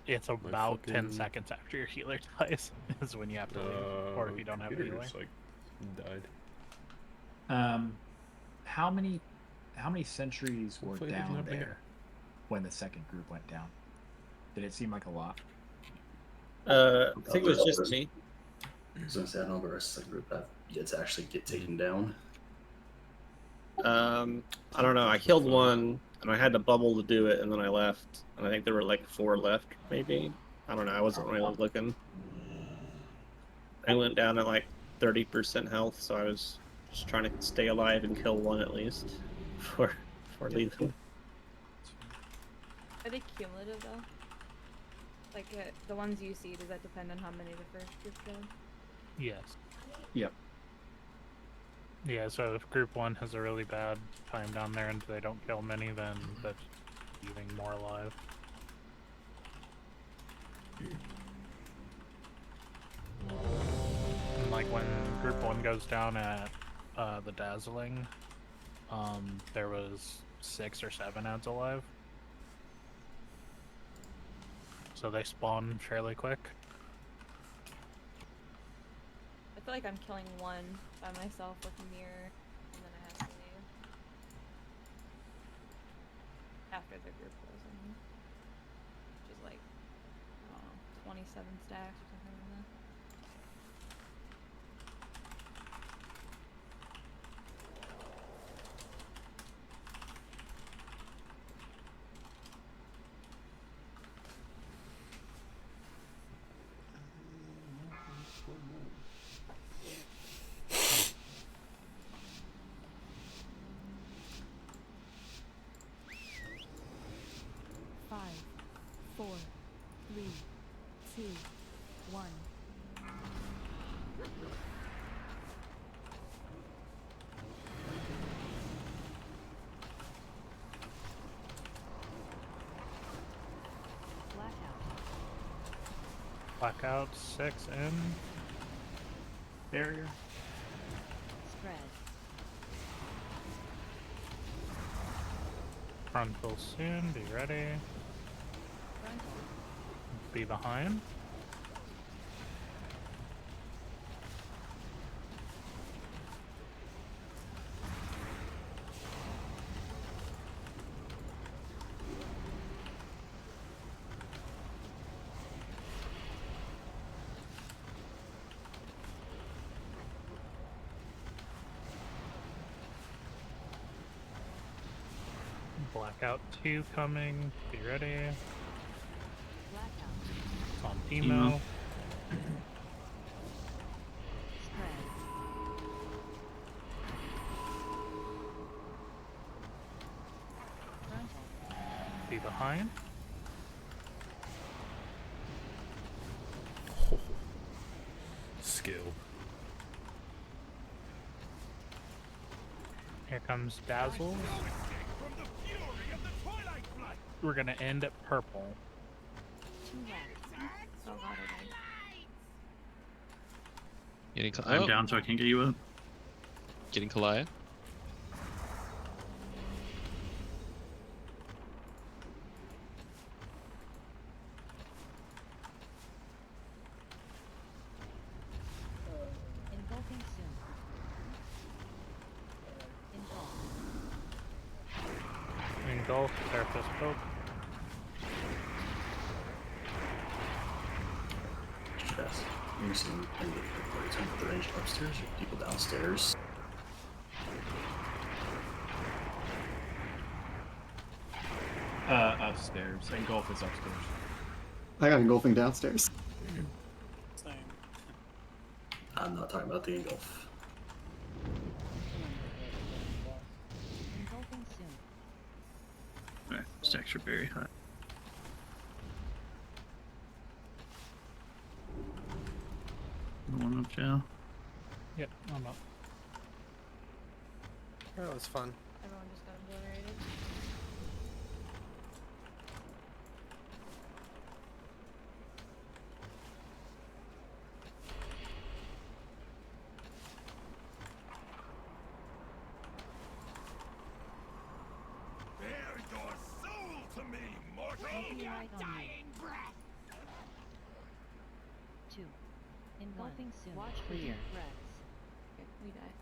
It's about 10 seconds after your healer dies is when you have to leave, or if you don't have a healer. Like died. How many sentries were down there when the second group went down? Did it seem like a lot? I think it was just me. I was gonna say I don't know the rest of the group have yet to actually get taken down. I don't know. I killed one, and I had to bubble to do it, and then I left. And I think there were like 4 left, maybe. I don't know. I wasn't really looking. I went down at like 30% health, so I was just trying to stay alive and kill one at least before leaving. Are they cumulative though? Like the ones you see, does that depend on how many the first group killed? Yes. Yep. Yeah, so if group 1 has a really bad time down there and they don't kill many, then that's leaving more alive. And like when group 1 goes down at the Dazzling, there was 6 or 7 ads alive. So they spawn fairly quick. I feel like I'm killing one by myself with a mirror, and then I have to leave. After the group goes in. Which is like, I don't know, 27 stacks or something like that. Five, 4, 3, 2, 1. Blackout 6 in. Barrier. Spread. Frontal soon, be ready. Be behind. Blackout 2 coming, be ready. It's on emo. Be behind. Oh. Skill. Here comes Dazzles. We're gonna end at purple. Oh god, I'm down so I can get you up. Getting Kalaya? Engulfing soon. Engulf, Therapist Poke. Chest. You're seeing the range upstairs or people downstairs. Upstairs. Engulf is upstairs. I got engulfing downstairs. Same. I'm not talking about the engulf. Engulfing soon. Alright, stacks are very high. One up, Joe. Yep, I'm up. That was fun. Everyone just got obliterated. Bare your soul to me, mortal! Your dying breath! Engulfing soon. Watch for deep breaths. Okay, we die.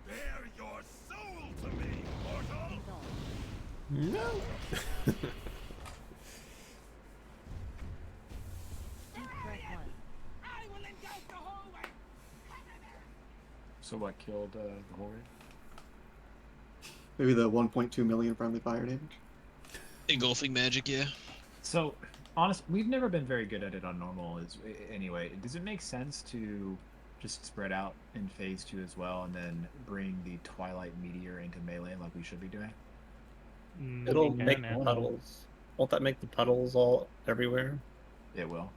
Bear your soul to me, mortal! Engulf. No. Deep breath 1. I will engulf the hallway! So what killed the horde? Maybe the 1.2 million friendly fire damage. Engulfing magic, yeah. So, honest, we've never been very good at it on normal. Anyway, does it make sense to just spread out in phase 2 as well, and then bring the Twilight Meteor into melee like we should be doing? It'll Yeah, make no. puddles. Won't that make the puddles all everywhere? It will.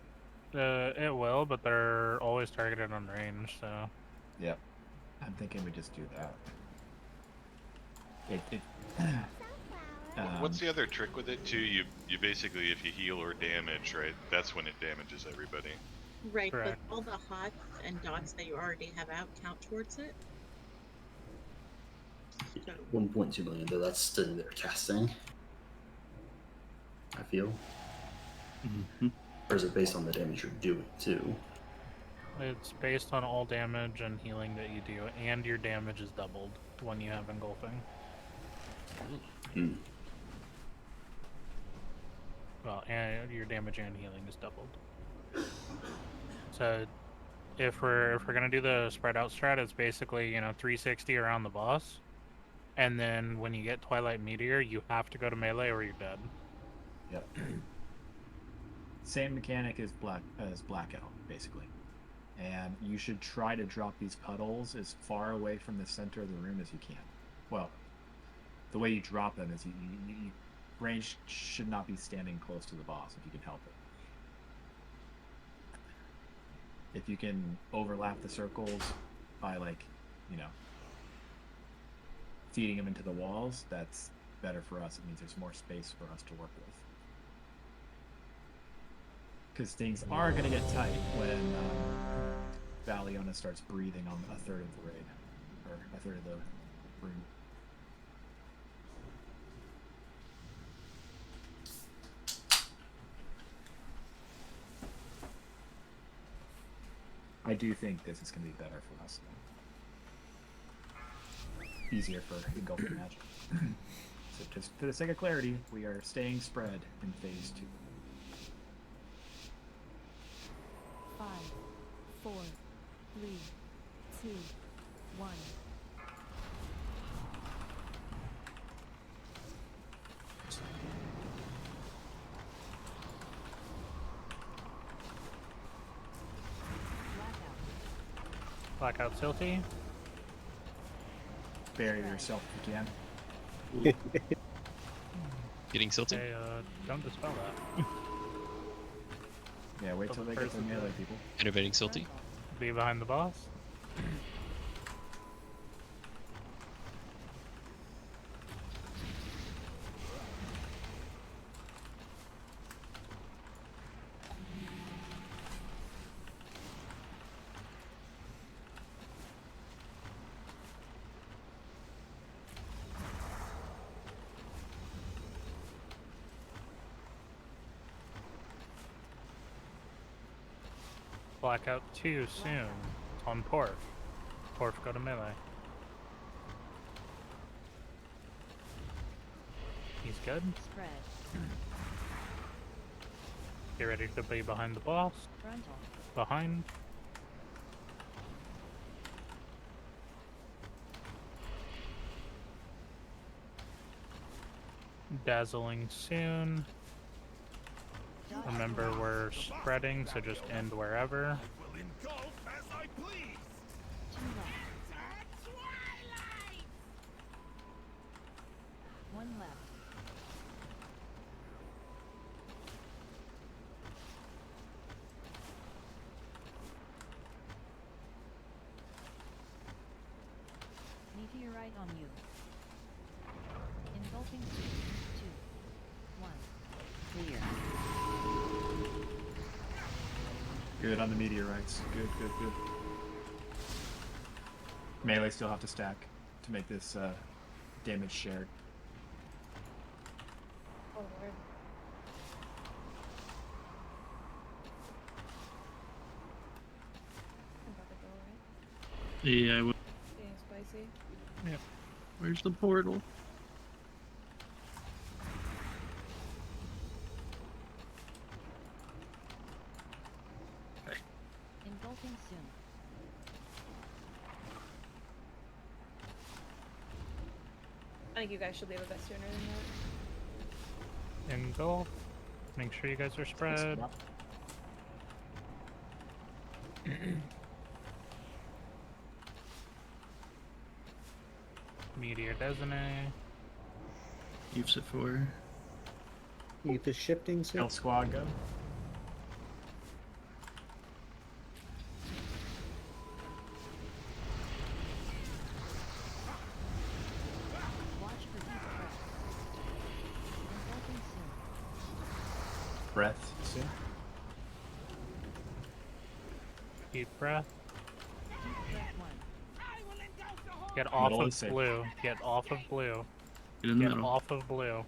It will, but they're always targeted on range, so. Yep. I'm thinking we just do that. What's the other trick with it too? You basically, if you heal or damage, right, that's when it damages everybody. Right, Correct. but all the hots and dots that you already have out count towards it. So, 1.2 million, though that's still their casting. I feel. Or is it based on the damage you're doing too? It's based on all damage and healing that you do, and your damage is doubled when you have engulfing. Hmm. Well, and your damage and healing is doubled. So, if we're gonna do the spread out strat, it's basically 360 around the boss, and then when you get Twilight Meteor, you have to go to melee or you're dead. Yep. Same mechanic as Blackout, basically. And you should try to drop these puddles as far away from the center of the room as you can. Well, the way you drop them is you range should not be standing close to the boss if you can help it. If you can overlap the circles by feeding them into the walls, that's better for us. It means there's more space for us to work with. Because things are going to get tight when Valiona starts breathing on a third of the raid, or a third of the room. I do think this is going to be better for us. Easier for engulfing magic. So just for the sake of clarity, we are staying spread in phase 2. 5, 4, 3, 2, 1. Blackout Silty. Bury yourself if you can. Getting silty? Hey, don't dispel that. Yeah, wait till they get the melee people. Innovating silty? Be behind the boss. Blackout too soon. It's on Porf. Porf, go to melee. He's good. Spread. Get ready to be behind the boss. Frontal. Behind. Dazzling soon. Remember, we're spreading, so just end wherever. I will engulf as I please. 2 left. Twilight! 1 left. Meteorite on you. Engulfing 3, 2, 1. Clear. Good on the meteorites. Good, good, good. Melee still have to stack to make this damage shared. Oh lord. Yeah, I will. Getting spicy. Yeah. Where's the portal? Engulfing soon. I think you guys should leave a bit sooner than that. Engulf. Make sure you guys are spread. Meteor Designate. You've set 4. You get the shifting soon. Kill squad go. Watch for deep breaths. Engulfing soon. Breath soon. Deep breath. Deep breath 1. Get off Middle of is safe. blue. Get off of blue. Get in the Get middle. off of blue.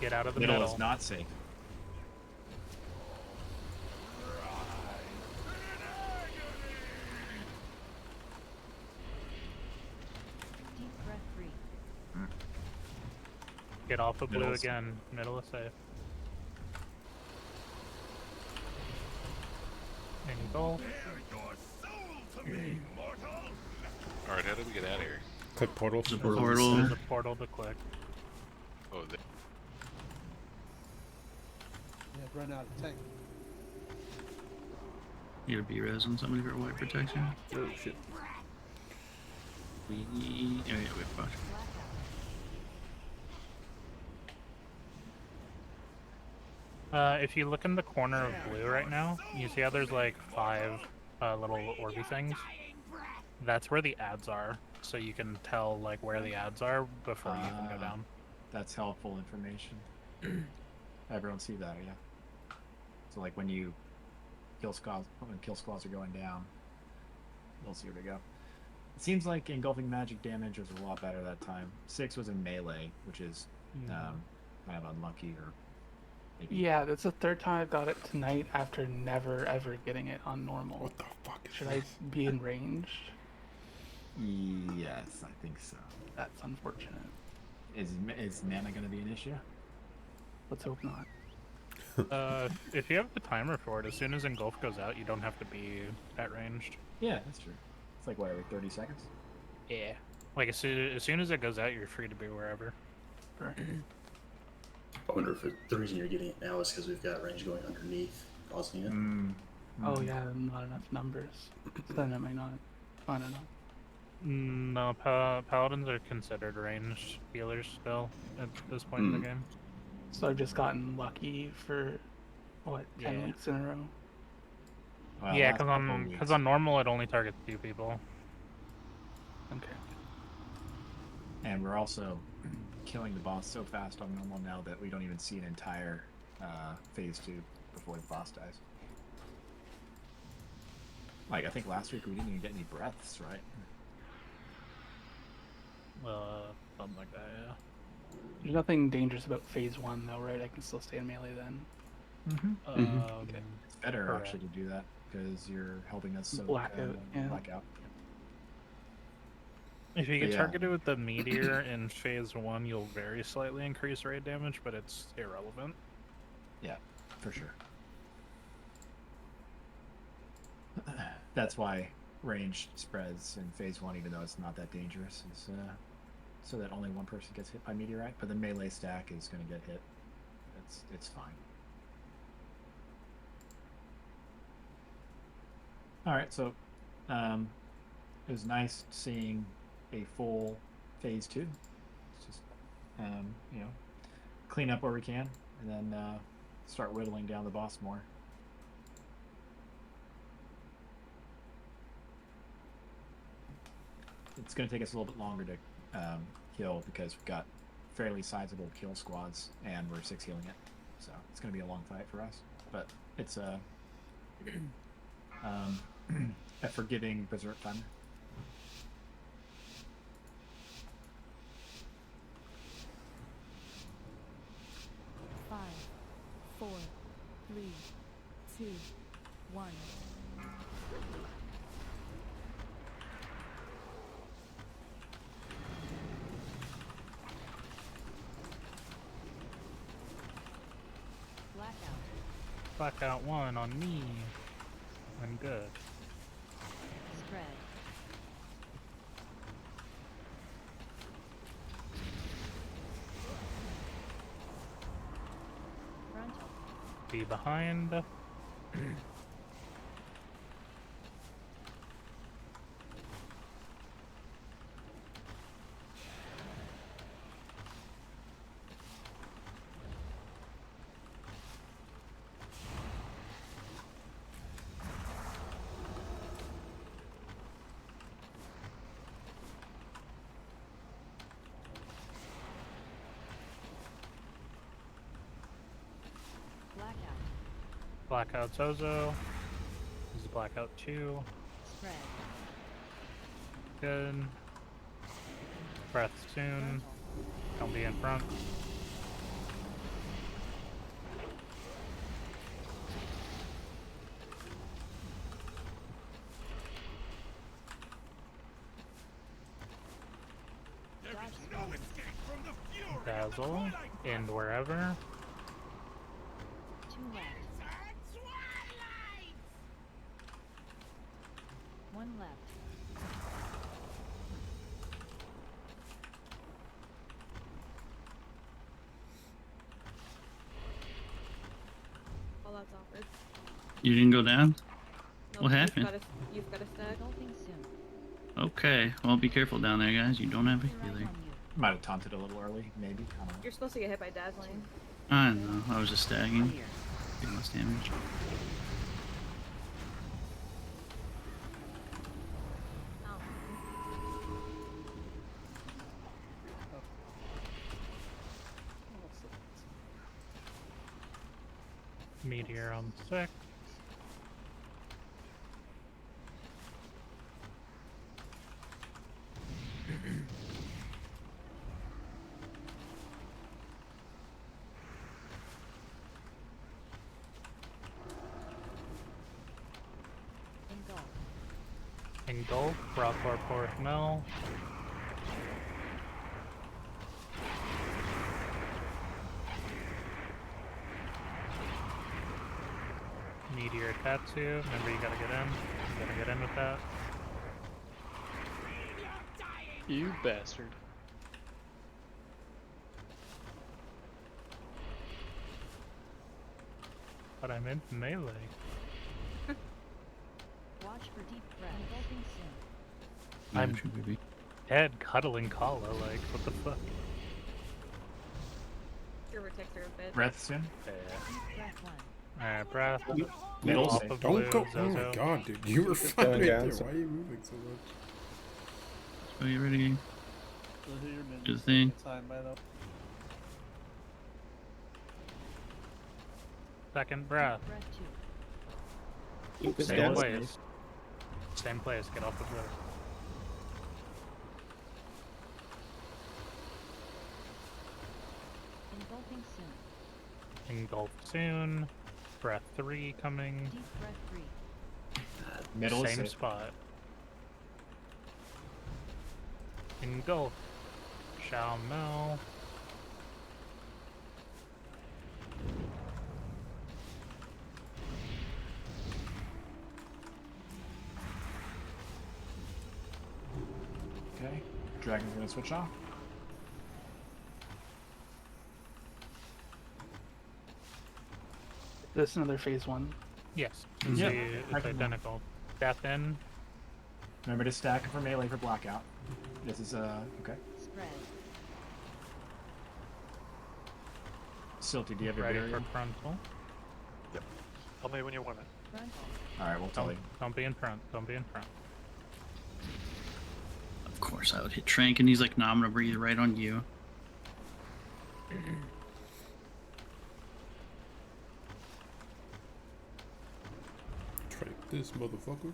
Get out of the Middle middle. is not safe. Deep breath 3. Get off of blue Middle's- again. Middle is safe. Engulf. Alright, how do we get out of here? Click portal. The or- portal. There's a portal to click. Oh, Yeah, run out of tank. You gotta be res on somebody for white protection. Oh shit. Oh yeah, we have flash. If you look in the corner of blue right now, you see how there's like 5 little orby things? That's where the ads are, so you can tell like where the ads are before you even go down. That's helpful information. Everyone see that, yeah. So like when you kill squads, when kill squads are going down, you'll see where they go. It seems like engulfing magic damage was a lot better that time. 6 was in melee, which is kind of unlucky, or maybe. Yeah, that's the 3rd time I've got it tonight after never ever getting it on normal. What the fuck is Should I be in ranged? Yes, I think so. That's unfortunate. Is mana going to be an issue? Let's hope not. If you have the timer for it, as soon as engulf goes out, you don't have to be at ranged. Yeah, that's true. It's like what, every 30 seconds? Yeah. Like as soon as it goes out, you're free to be wherever. I wonder if the reason you're getting it now is because we've got range going underneath, causing it. Oh yeah, not enough numbers. So then it might not. I don't know. No, paladins are considered ranged healers still at this point in the game. So I've just gotten lucky for what 10 Yeah. weeks in a row. Well, Yeah, last couple of because weeks. on normal it only targets 2 people. Okay. And we're also killing the boss so fast on normal now that we don't even see an entire phase 2 before the boss dies. Like, I think last week we didn't even get any breaths, right? Something like that, yeah. There's nothing dangerous about phase 1 though, right? I can still stay in melee then. Okay. It's better correct. actually to do that because you're helping us so Blackout, yeah. blackout. If you But get yeah. targeted with the meteor in phase 1, you'll very slightly increase raid damage, but it's irrelevant. Yeah, for sure. That's why ranged spreads in phase 1, even though it's not that dangerous, is so that only one person gets hit by meteorite, but the melee stack is going to get hit. It's fine. All right, so it was nice seeing a full phase 2. It's just clean up where we can, and then start whittling down the boss more. It's going to take us a little bit longer to kill because we've got fairly sizable kill squads and we're 6 healing it, so it's going to be a long fight for us. But it's a forgiving berserk timer. Blackout 1 on me. I'm good. Spread. Frontal. Be behind. Blackout. Blackout Zozo. This is Blackout 2. Spread. Good. Breath soon. Frontal. Don't be in front. Dazzle. End wherever. 2 left. 1 left. All that's offered. You didn't go down? Nope, What happened? You've got to stack. Engulfing soon. Okay, well, be careful down there, guys. You don't have a Right healer. on you. Might have taunted a little early, maybe. I don't know. You're supposed to get hit by dazzling. I know. I was just stagging. Here. Getting less damage. Oh. Meteor on 6. Engulf. Engulf. Rockor Porth Mill. Meteor Tatsu. Remember, you gotta get in. You gotta get in with that. You bastard. But I'm in melee. Watch for deep breath. Engulfing soon. I'm True, baby. dead cuddling Kala, like, what the fuck? Your protects her a bit. Breath soon. Yeah. Breath 1. Alright, breath. Middle Off safe. of Don't blue, go. Oh Zozo. my god, dude. You were Just fine going right down, there. so- Why are you moving so much? So you ready? Those are your minions. Do the thing. It's time by though. Second breath. Breath 2. Keep this Same down. place. Same place. Get off the blue. Engulfing soon. Engulf soon. Breath 3 coming. Deep breath 3. Middle is Same safe. spot. Engulf. Shao Mel. Okay. Dragon's gonna switch off. This is another phase 1. Yes. Yeah, It's I can- identical. Death in. Remember to stack for melee for blackout. This is okay. Spread. Silty, do you have your Ready barrier? for frontal. Tell me when you want it. Frontal. All right, we'll tell you. Don't be in front. Don't be in front. Of course, I would hit Trank, and he's like, "No, I'm gonna breathe right on you." Try this motherfucker.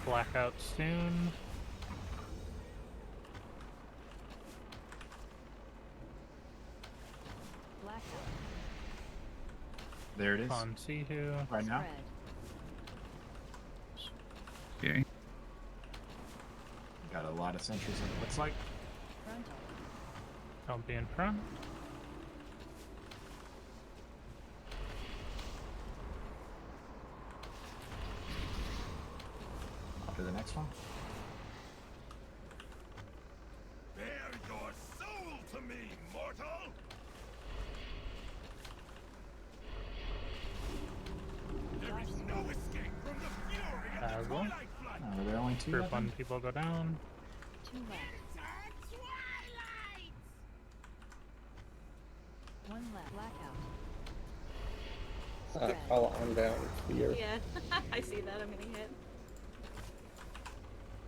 Blackout soon. Blackout. There it is. On Sihu. Right now. Spread. Scary. Got a lot of sentries. It looks like. Frontal. Don't be in front. After the next one. Bear your soul to me, mortal! There is no escape from the fury of the Dazzle. twilight flood! Are there only 2 Group left? 1 people go down. 2 left. Twilight! 1 left. Blackout. Call on down here. Yeah, I see that. I'm getting hit.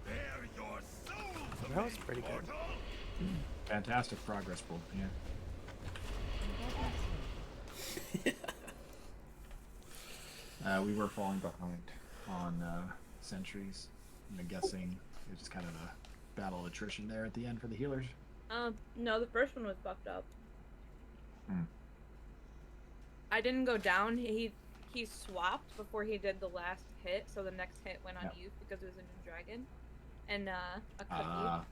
Bear your soul to That me, was pretty good. mortal! Fantastic progress pool. Yeah. We were falling behind on sentries. I'm guessing it was just kind of a battle of attrition there at the end for the healers. No, the first one was fucked up. Hmm. I didn't go down. He swapped before he did the last hit, so the next hit went on Yep. youth because it was a new dragon, and a cookie. Ah.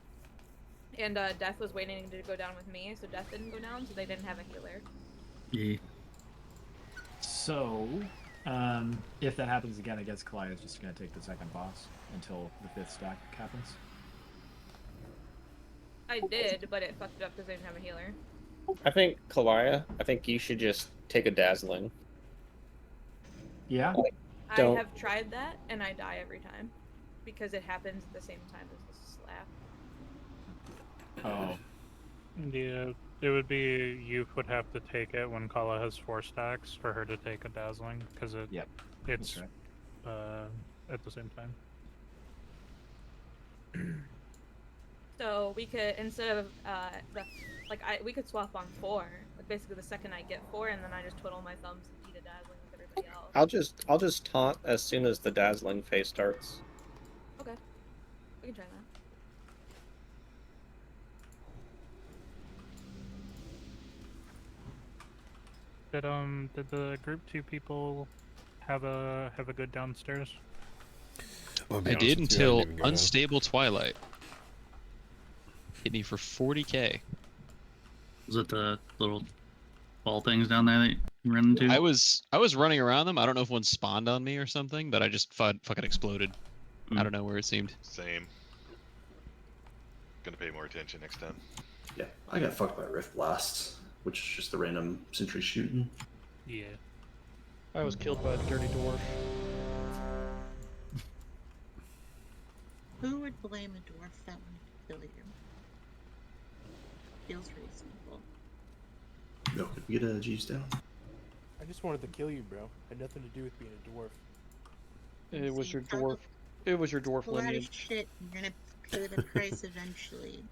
And Death was waiting to go down with me, so Death didn't go down, so they didn't have a healer. Yeah. So, if that happens again, I guess Kalaya is just going to take the second boss until the 5th stack happens. I did, but it fucked it up because they didn't have a healer. I think Kalaya, I think you should just take a dazzling. Yeah? I have tried that, and I die every time because it happens at the same time as the slap. Oh. Yeah, it would be you would have to take it when Kala has 4 stacks for her to take a dazzling because it's That's right. at the same time. So we could, instead of we could swap on 4. Like basically the second I get 4, and then I just twiddle my thumbs and eat a dazzling with everybody else. I'll just taunt as soon as the dazzling phase starts. Okay, we can try that. Did the group 2 people have a good downstairs? I did until Unstable Twilight. Hit me for 40k. Was it the little ball things down there that you ran into? I was running around them. I don't know if one spawned on me or something, but I just fucking exploded. I don't know where it seemed. Same. Gonna pay more attention next time. Yeah, I got fucked by Rift Blasts, which is just the random sentry shooting. Yeah. I was killed by a dirty dwarf. Who would blame a dwarf that wanted to kill you? Feels reasonable. Yo, could we get a Jeeves down? I just wanted to kill you, bro. Had nothing to do with being a dwarf. It was your dwarf. It was your dwarf A lot of lineage. shit. You're gonna pay the price eventually.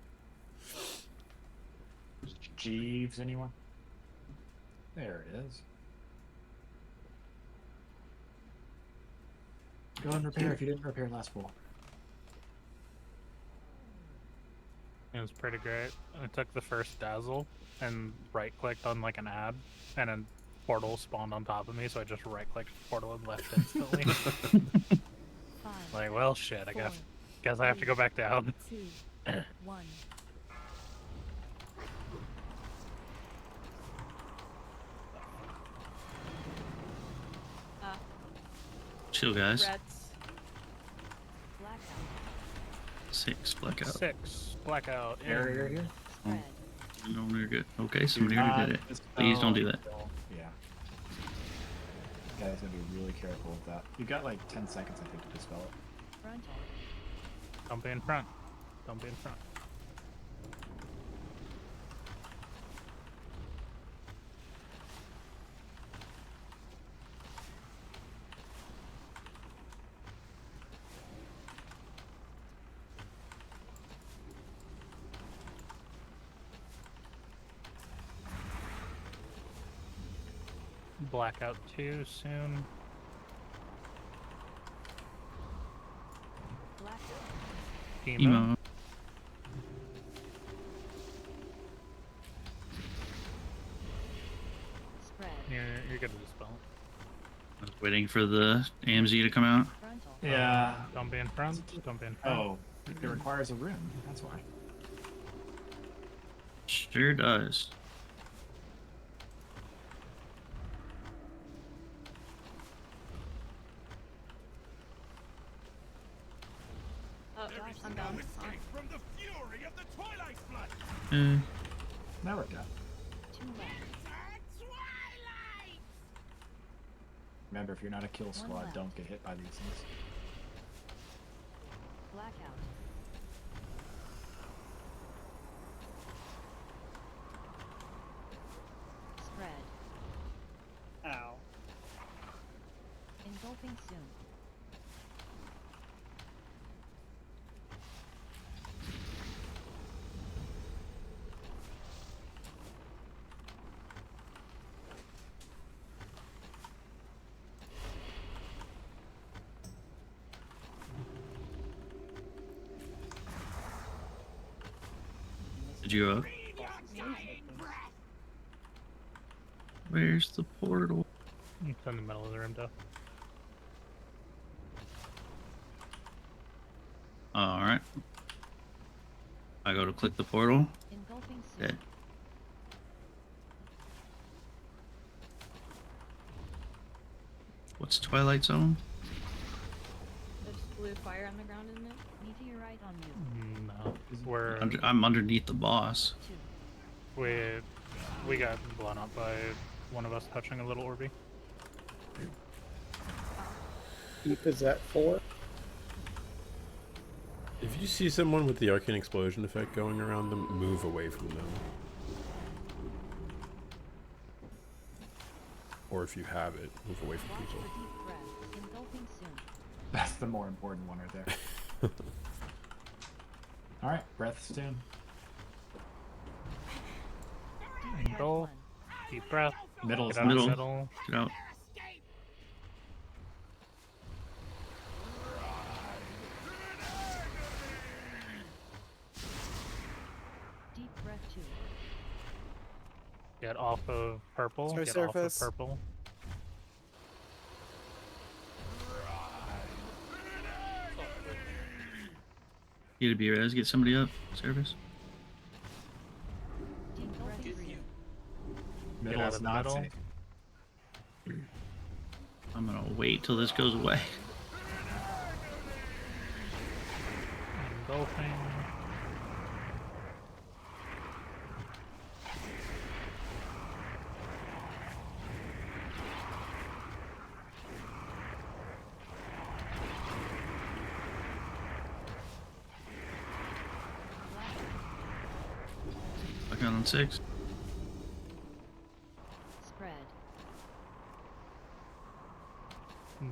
Jeeves, anyone? There it is. Go and repair if you didn't repair last pool. It was pretty great. I took the first dazzle and right-clicked on like an ad, and a portal spawned on top of me, so I just right-clicked portal and left instantly. Like, well, shit. I guess I have to go back down. 2, 1. Chill, guys. Reds. Blackout. 6 blackout. 6 blackout. Area here? Red. No, we're good. Okay, somebody already did it. Please don't do that. Yeah. You guys gotta be really careful with that. You got like 10 seconds, I think, to dispel it. Frontal. Don't be in front. Don't be in front. Blackout 2 soon. Blackout. Emo. Spread. You're good to dispel. I was waiting for the AMZ to come out. Frontal. Yeah. Don't be in front. Don't be in front. Oh, it requires a room. That's why. Sure does. Oh, I'm down. No escape from the fury of the Twilight Flood. Now we're done. Remember, if you're not a kill squad, left. don't get hit by these things. Blackout. Spread. Ow. Engulfing soon. Did you up? Where's the portal? It's in the middle of the room, though. Alright. I go to click the portal. Engulfing soon. Dead. What's Twilight Zone? There's blue fire on the ground, isn't it? Meteorite on you. No, we're I'm underneath the boss. we got blown up by one of us touching a little Orby. Deep is at 4. If you see someone with the arcane explosion effect going around them, move away from them. Or if you have it, move away from people. Deep breath. Engulfing soon. That's the more important one right there. Alright, breath stand. Engulf. Deep breath. Middle is Get out of the Middle. middle. Get out. Deep breath 2. Get off of purple. Sorry, Get surface. off of purple. You to be res, get somebody up. Service. Deep breath 3. Middle out is of the not middle. safe. I'm gonna wait till this goes away. Engulfing. Back on 6. Spread.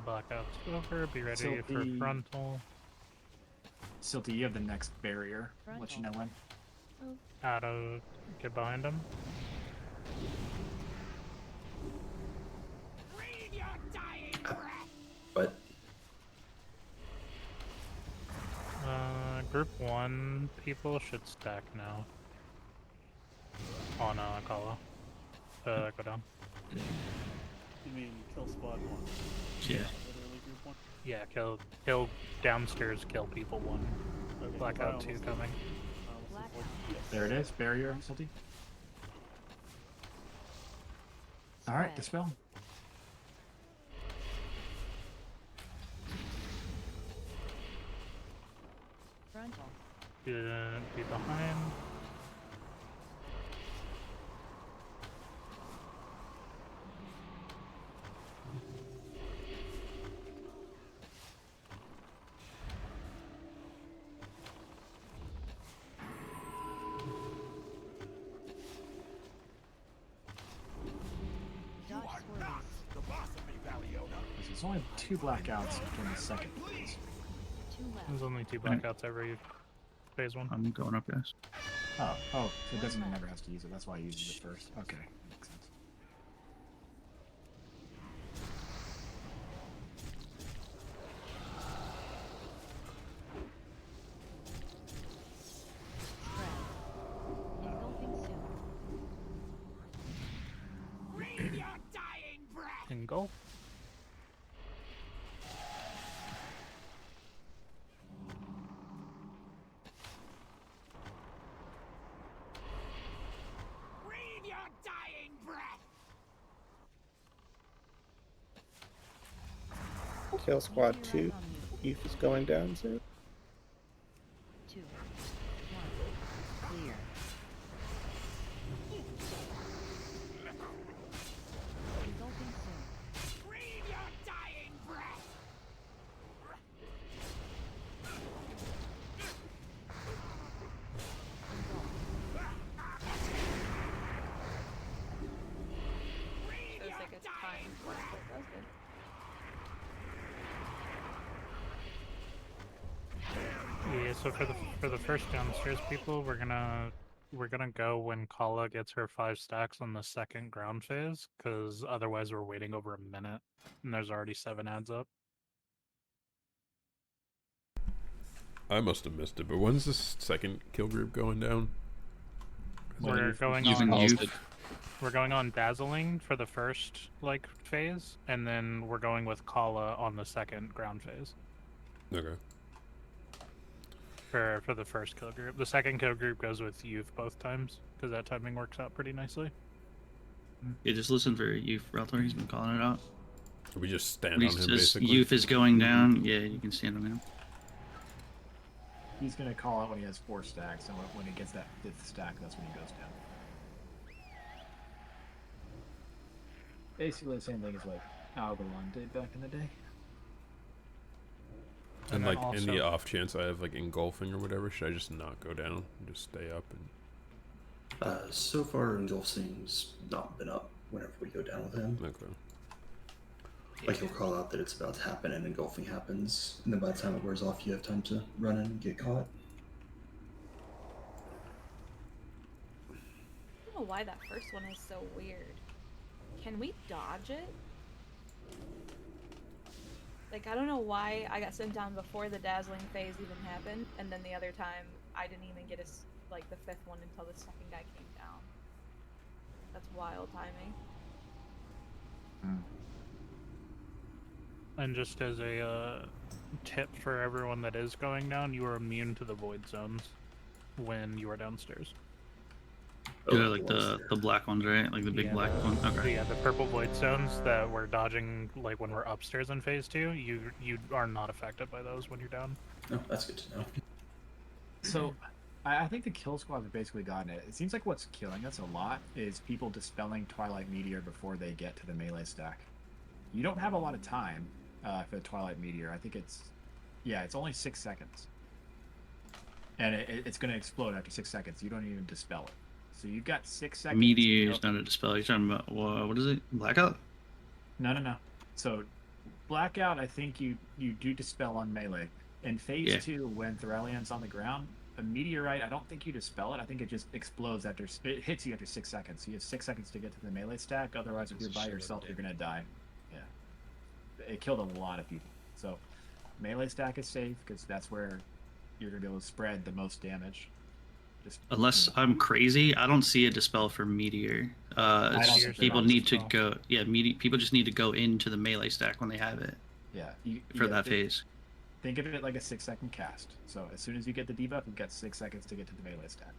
Blackout's over. Be ready So for the- frontal. Silty, you have the next barrier. I'll let you know when. Out of. Get behind him. But Group 1 people should stack now. On Kala. Go down. You mean kill squad 1? Yeah. Literally group 1? Yeah, kill downstairs, kill people 1. Okay, Blackout I 2 almost coming. There it is, barrier, Silty. Alright, dispel. Frontal. Be behind. Dodge swirlies. The boss of me, Valiona. There's only 2 blackouts in the second phase. 2 left. There's only 2 blackouts every phase 1. I'm going up, guys. Oh, so it doesn't mean never has to use it. That's why he uses it first. Okay, makes sense. Spread. Engulfing soon. Breathe your dying breath. Engulf. Kill squad 2. Youth is going down soon. 2, 1, clear. Resulting soon. Breathe your dying breath. Shows like it's time for it, but that's good. Yeah, so for the first downstairs people, we're gonna go when Kala gets her 5 stacks on the second ground phase, because otherwise we're waiting over a minute, and there's already 7 ads up. I must have missed it, but when's this second kill group going down? We're going Using on youth. We're going on dazzling for the first like phase, and then we're going with Kala on the second ground phase. Okay. For the first kill group. The second kill group goes with youth both times, because that timing works out pretty nicely. Yeah, just listen for youth. Reltor, he's been calling it out. We just stand When on he him, says basically. youth is going down, yeah, you can stand on him. He's gonna call out when he has 4 stacks, and when he gets that 5th stack, that's when he goes down. Basically the same thing as like Algalon did back in the day. And then like in the also- off chance I have like engulfing or whatever, should I just not go down and just stay up? And So far, engulfing's not been up whenever we go down with him. okay. Like he'll call out that it's about to happen, and engulfing happens, and then by the time it wears off, you have time to run in and get caught. I don't know why that first one is so weird. Can we dodge it? Like, I don't know why I got sent down before the dazzling phase even happened, and then the other time I didn't even get like the 5th one until the second guy came down. That's wild timing. And just as a tip for everyone that is going down, you are immune to the void zones when you are downstairs. Yeah, like the black ones, right? Like the big Yeah, black one. Okay. Yeah, the purple void zones that we're dodging, like when we're upstairs in phase 2, you are not affected by those when you're down. Oh, that's good to know. So, I think the kill squad have basically gotten it. It seems like what's killing us a lot is people dispelling Twilight Meteor before they get to the melee stack. You don't have a lot of time for the Twilight Meteor. I think it's only 6 seconds. And it's going to explode after 6 seconds. You don't even dispel it. So you've got 6 seconds. Meteor is not a dispel. You're talking about, what is it? Blackout? No. So, Blackout, I think you do dispel on melee. In phase 2, when Theralian's on the ground, a meteorite, I don't think you dispel it. I think it just explodes after it hits you after 6 seconds. So you have 6 seconds to get to the melee stack. Otherwise, if you're by yourself, you're gonna die. Yeah, it killed a lot of people. So melee stack is safe because that's where you're gonna be able to spread the most damage. Unless I'm crazy, I don't see a dispel for meteor. People need to go. Yeah, people just need to go into the melee stack when they have it. Yeah. That phase. Think of it like a 6 second cast. So as soon as you get the debuff, you've got 6 seconds to get to the melee stack.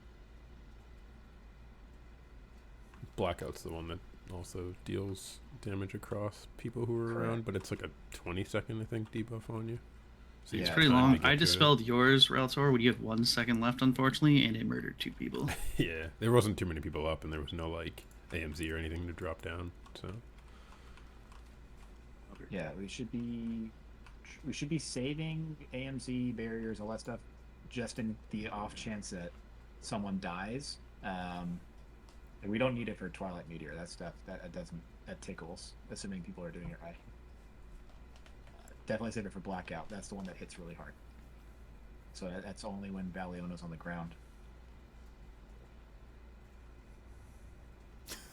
Blackout's the one that also deals damage across people who are around, but it's like a 20-second, I think, debuff on you. So It's pretty long. I dispelled yours, Reltor, when you have 1 second left, unfortunately, and it murdered 2 people. Yeah, there wasn't too many people up, and there was no like AMZ or anything to drop down. So yeah, we should be saving AMZ barriers, all that stuff, just in the off chance that someone dies. And we don't need it for Twilight Meteor. That stuff that tickles, assuming people are doing it right. Definitely save it for Blackout. That's the one that hits really hard. So that's only when Valiona's on the ground.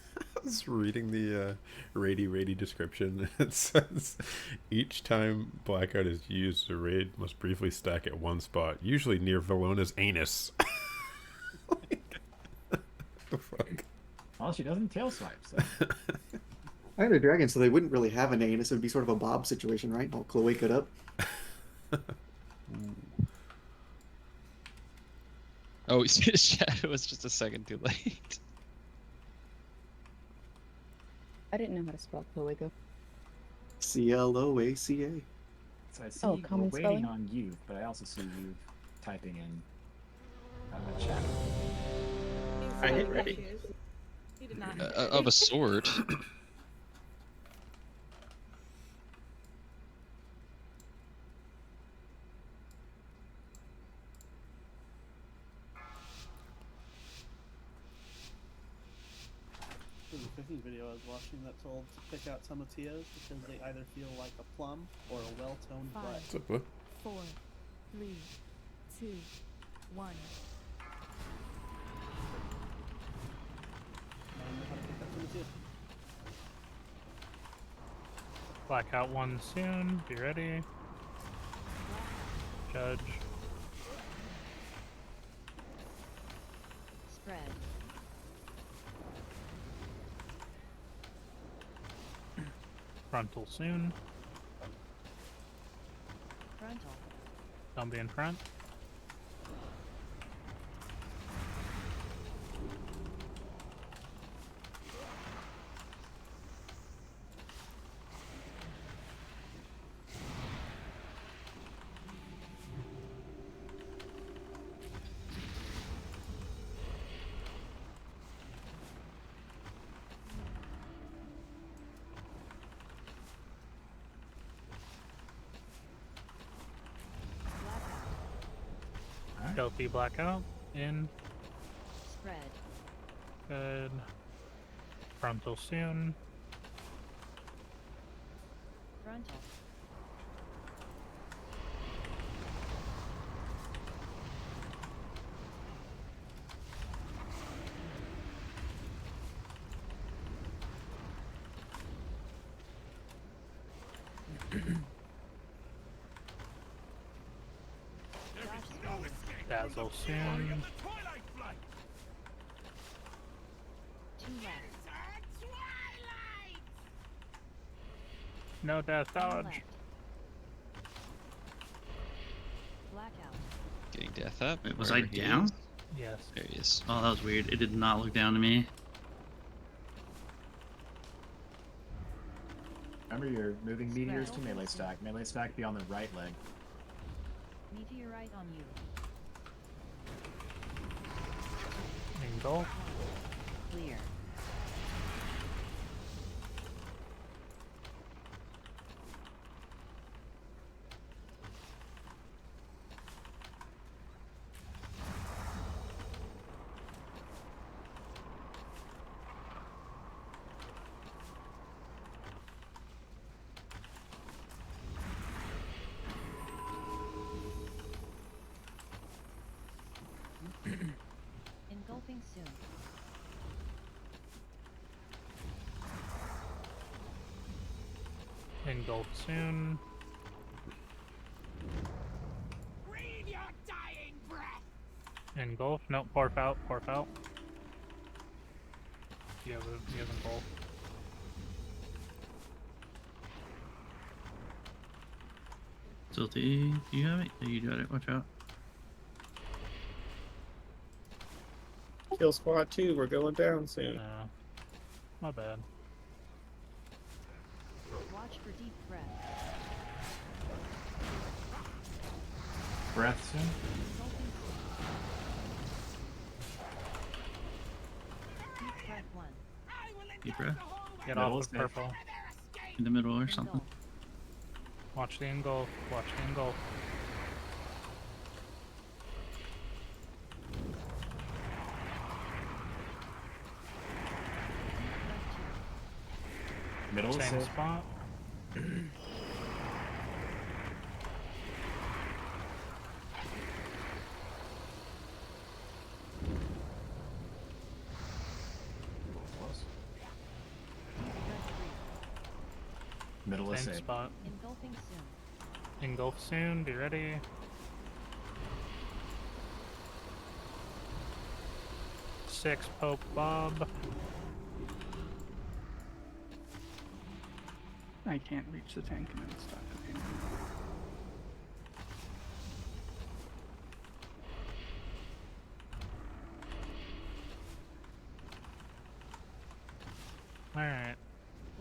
I was reading the Rady description. It says, each time Blackout is used, the raid must briefly stack at one spot, usually near Velona's anus. What the fuck? Well, she doesn't tail swipe, so. I had a dragon, so they wouldn't really have an anus. It would be sort of a Bob situation, right? I'll wake it up. Oh, his shadow was just a second too late. I didn't know how to spell Cloaca. CLOACA. So I see Oh, we're common waiting spelling? on you, but I also see you typing in chat. I hit ready. He did not. Of a sort. There was a cooking video I was watching that told to pick out tomatillos because they either feel like a plum or a well-toned butt. What's up, bud? 4, 3, 2, 1. I know how to pick out tomatillos. Blackout 1 soon. Be ready. Judge. Spread. Frontal soon. Frontal. Don't be in front. Stealthy blackout. In. Spread. Good. Frontal soon. Frontal. Dazzle soon. Two left. No death One dodge. left. Blackout. Getting death up. Wait, was I wherever he down? is. Yes. There he is. Oh, that was weird. It did not look down to me. Remember, you're moving meteors to melee stack. Melee stack be on the right leg. Meteorite on you. Engulf. Clear. Engulfing soon. Engulf soon. Breathe your dying breath. Engulf. No, porf out. Porf out. You have engulf. Tilty, do you have it? Yeah, you got it. Watch out. Kill squad 2, we're going down soon. My bad. Watch for deep breath. Breath soon. Engulfing soon. Deep breath 1. Deep breath. Get Middle off is of safe. purple. In the middle or something. Watch the engulf. Watch the engulf. Middle is Same safe. spot. Middle is Same safe. spot. Engulfing soon. Engulf soon. Be ready. Six Pope Bob. I can't reach the tank and then stop cooking. Alright.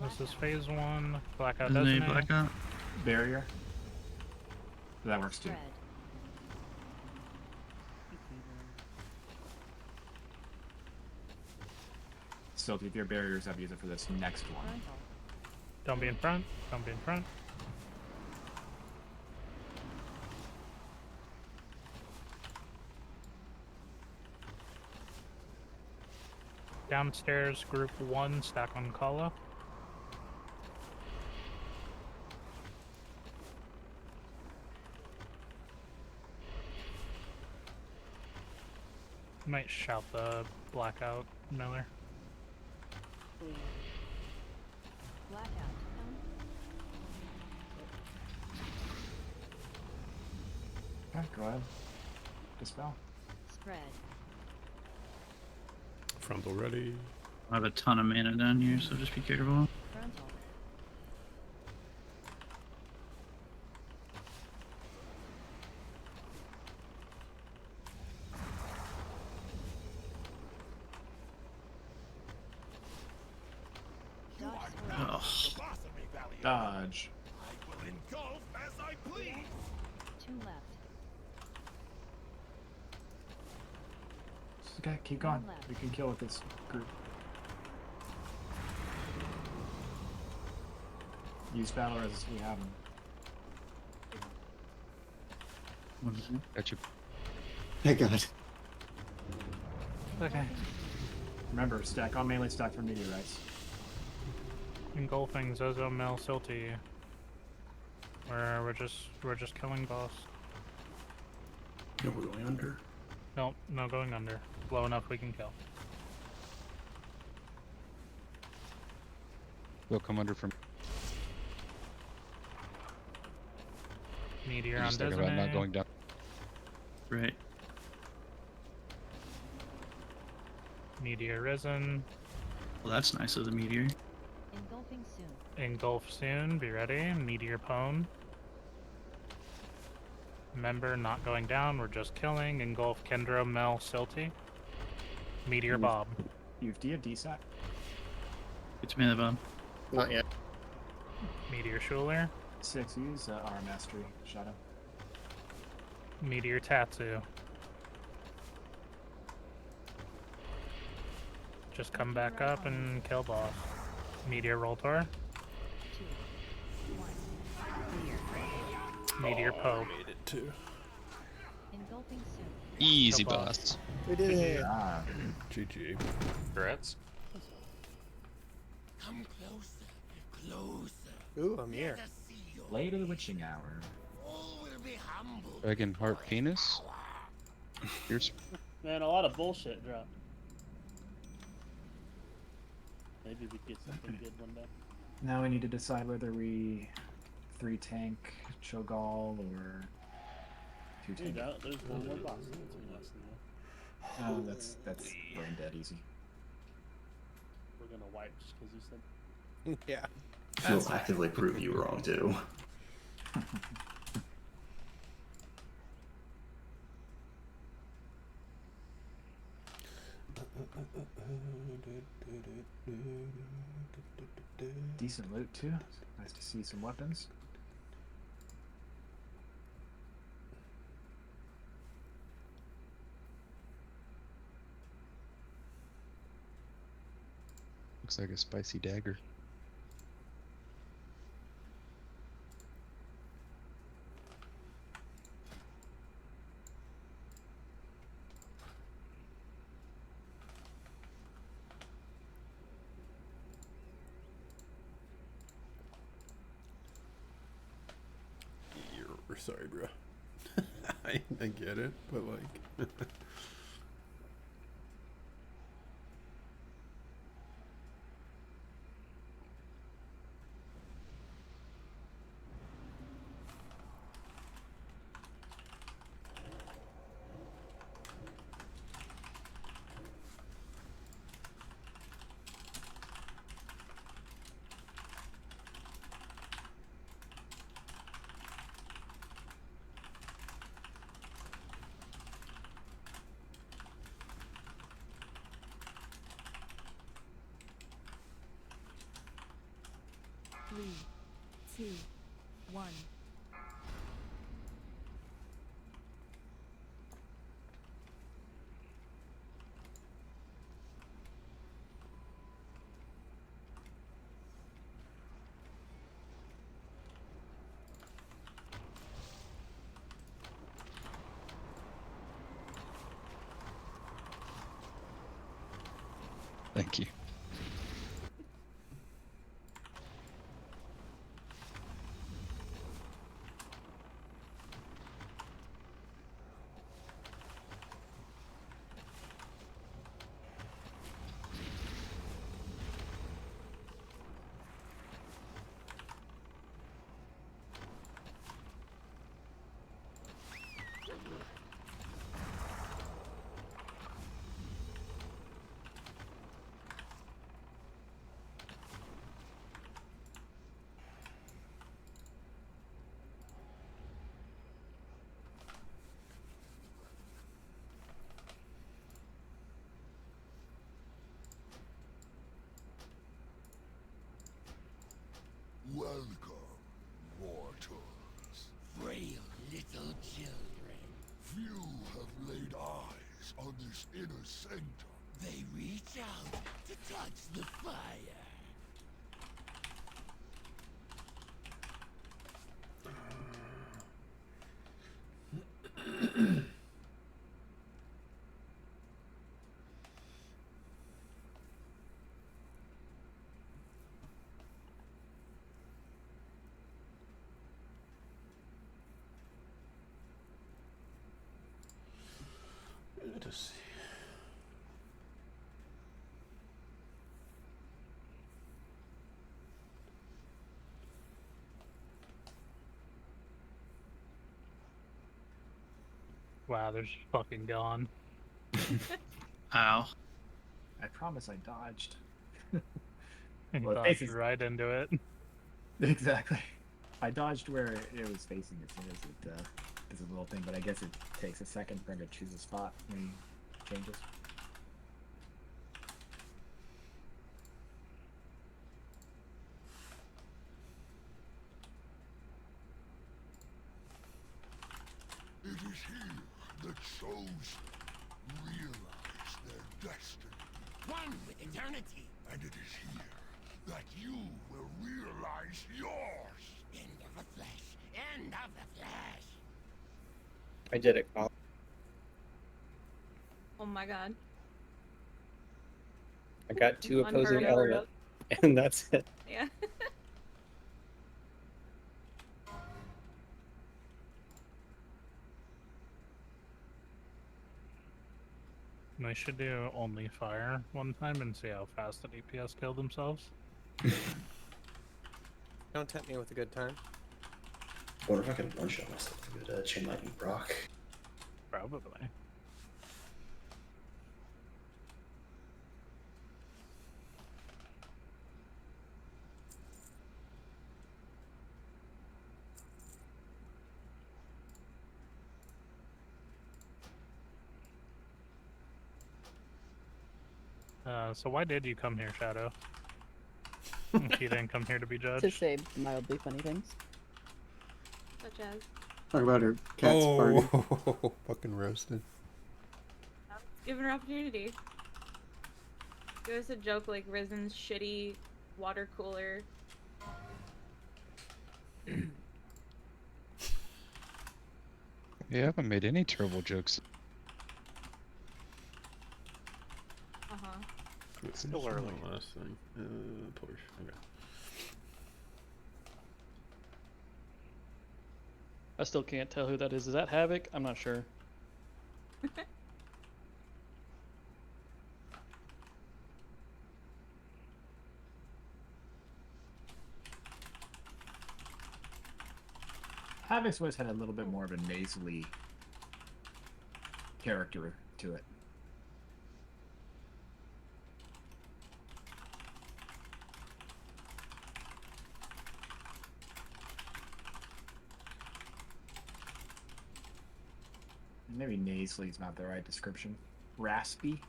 This is phase 1. Blackout Isn't doesn't it blackout? Barrier. That works too. Spread. Still, keep your barriers up. Use it for this next one. Frontal. Don't be in front. Don't be in front. Downstairs, group 1, stack on Kala. Might shout the blackout Miller. Blackout. Okay, go ahead. Dispel. Spread. Frontal ready. I have a ton of mana down here, so just be careful. Frontal. Oh. Dodge. I will engulf as I please. 2 left. Okay, keep going. One left. We can kill with this group. Use battle res. We have them. What is it? Got you. Thank God. Okay. Remember, stack on melee, stack for meteorites. Engulfing Zozo, Mel, Silty. We're just killing boss. No, we're going under. Nope, no going under. Low enough we can kill. They'll come under from. Meteor You on just talking about not Desine. going down. Right. Meteor risen. Well, that's nice of the meteor. Engulfing soon. Engulf soon. Be ready. Meteor pwn. Remember, not going down. We're just killing. Engulf Kendra, Mel, Silty. Meteor Bob. Do you have DSAC? It's me the bomb. Not yet. Meteor Schuler. 6. Use our mastery shadow. Meteor Tatsu. Just come back up and kill boss. Meteor Roltor. 2, 1. Clear. Meteor Pope. Made it too. Engulfing soon. Easy Kill boss. We did it. Ah, GG. Congrats. Come closer, closer. Ooh, I'm here. Let us see your late of the witching hour. all will be humble. Dragon heart penis. Here's Man, a lot of bullshit dropped. Maybe we get something good one day. Now we need to decide whether we 3 tank Cho'Gall or 2 tank. Dude, there's one more boss. That's be nice to know. Oh, that's brain dead easy. We're gonna wipe just because you said. Yeah. He'll actively prove you wrong too. Decent loot too. Nice to see some weapons. looks like a spicy dagger. You're sorry, bro. I get it, but like. Three, two, one. Thank you. Welcome, mortals. Frail little children. Few have laid eyes on this inner sanctum. They reach out to touch the fire. Let us see. Wow, they're just fucking gone. Ow. I promise I dodged. He Well, it dodged faces- right into it. Exactly. I dodged where it was facing as soon as it is a little thing, but I guess it takes a second for him to choose a spot when he changes. It is here the chosen realize their destiny. One with eternity. And it is here that you will realize yours. End of the flesh. End of the flesh. I did it, Colin. Oh my god. I got two opposing Unheard of. elements, and that's it. Yeah. We should do only fire one time and see how fast the DPS kill themselves. Don't tempt me with a good time. I wonder if I can one-shot myself with a Chain Lightning Brock. Probably. So why did you come here, Shadow? If you didn't come here to be judged. To say mildly funny things. Such as. Talk about her cat's party. Fucking roasted. Give her an opportunity. Give us a joke like Risen's shitty water cooler. You haven't made any terrible jokes. Uh-huh. It's still early. Last thing. Porsche. Okay. I still can't tell who that is. Is that Havoc? I'm not sure. Havoc's always had a little bit more of a nasally character to it. Maybe nasally is not the right description. Raspy.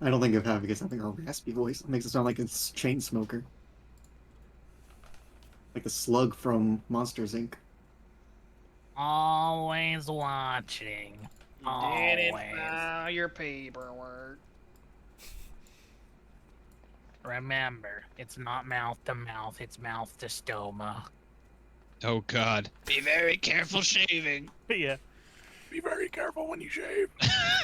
I don't think of Havoc as having a raspy voice. It makes it sound like it's chain smoker. Like the slug from Monsters Inc. Always watching. Didn't file your paperwork. Remember, it's not mouth to mouth, it's mouth to stoma. Oh god. Be very careful shaving. Yeah. Be very careful when you shave.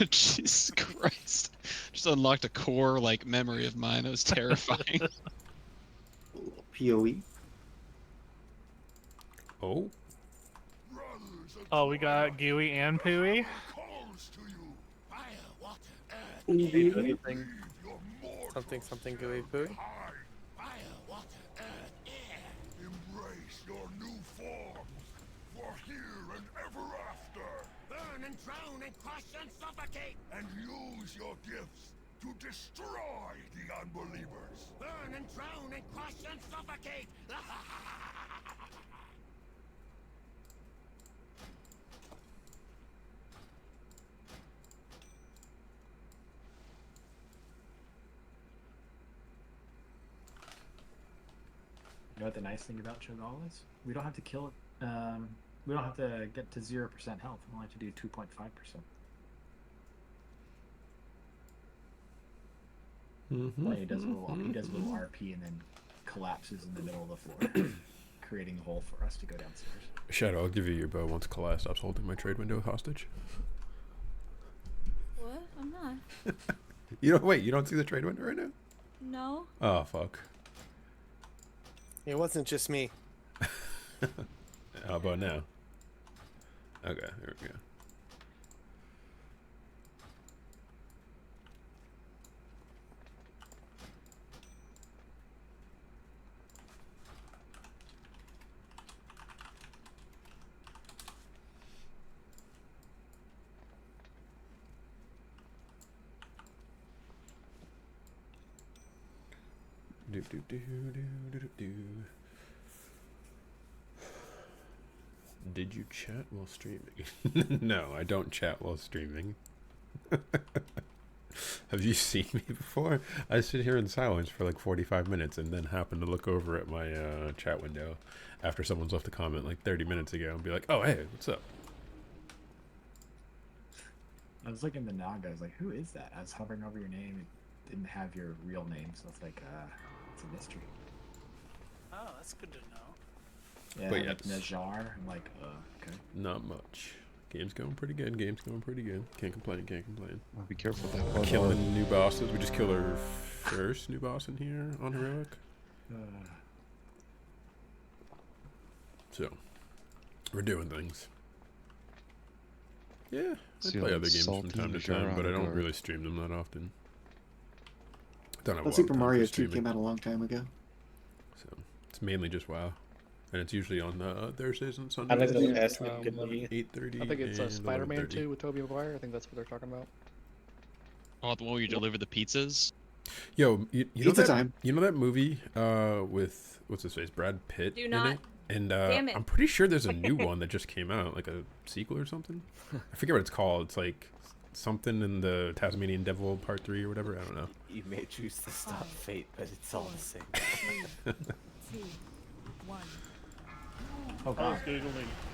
Jesus Christ. Just unlocked a core like memory of mine. That was terrifying. PoE. Oh. Oh, we got Gooey and Pooey. Anything. Something gooey pooey. Embrace your new forms, for here and ever after. Burn and drown and crush and suffocate. And use your gifts to destroy the unbelievers. Burn and drown and crush and suffocate. You know what the nice thing about Cho'Gall is? We don't have to kill it. We don't have to get to 0% health. We only have to do 2.5%. Like he does a little RP and then collapses in the middle of the floor, creating a hole for us to go downstairs. Shadow, I'll give you your bow once Kalai stops holding my trade window hostage. What? I'm not. You don't see the trade window right now? No. Oh, fuck. It wasn't just me. How about now? Okay, there we go. Did you chat while streaming? No, I don't chat while streaming. Have you seen me before? I sit here in silence for like 45 minutes and then happen to look over at my chat window after someone's left a comment like 30 minutes ago and be like, oh, hey, what's up? I was looking at the Naga. I was like, who is that? I was hovering over your name. It didn't have your real name, so it's like, it's a mystery. Oh, that's good to know. Yeah, But like yes. Najar. I'm like, okay. Not much. Game's going pretty good. Game's going pretty good. Can't complain. Can't complain. Well, be careful with that. Killing new bosses. We just killed our first new boss in here on Heroic. So, we're doing things. Yeah, I play other games from time to time, but I don't really stream them that often. Don't have a lot Super of time Mario for 2 streaming. came out a long time ago. So, it's mainly just WoW. And it's usually on Thursdays and I Sundays. think that's asking could be 8:30. I think it's and Spider-Man 11:30. 2 with Tobey Maguire. I think that's what they're talking about. Oh, the one where you deliver the pizzas? Yo, you know Pizza that time. you know that movie with what's his face, Brad Pitt Do in not. it? And Damn it. I'm pretty sure there's a new one that just came out, like a sequel or something. I forget what it's called. It's like something in the Tasmanian Devil Part 3 or whatever. I don't know. You may choose to stop fate, but it's all the same. 2, 1. Oh, I was God. Googling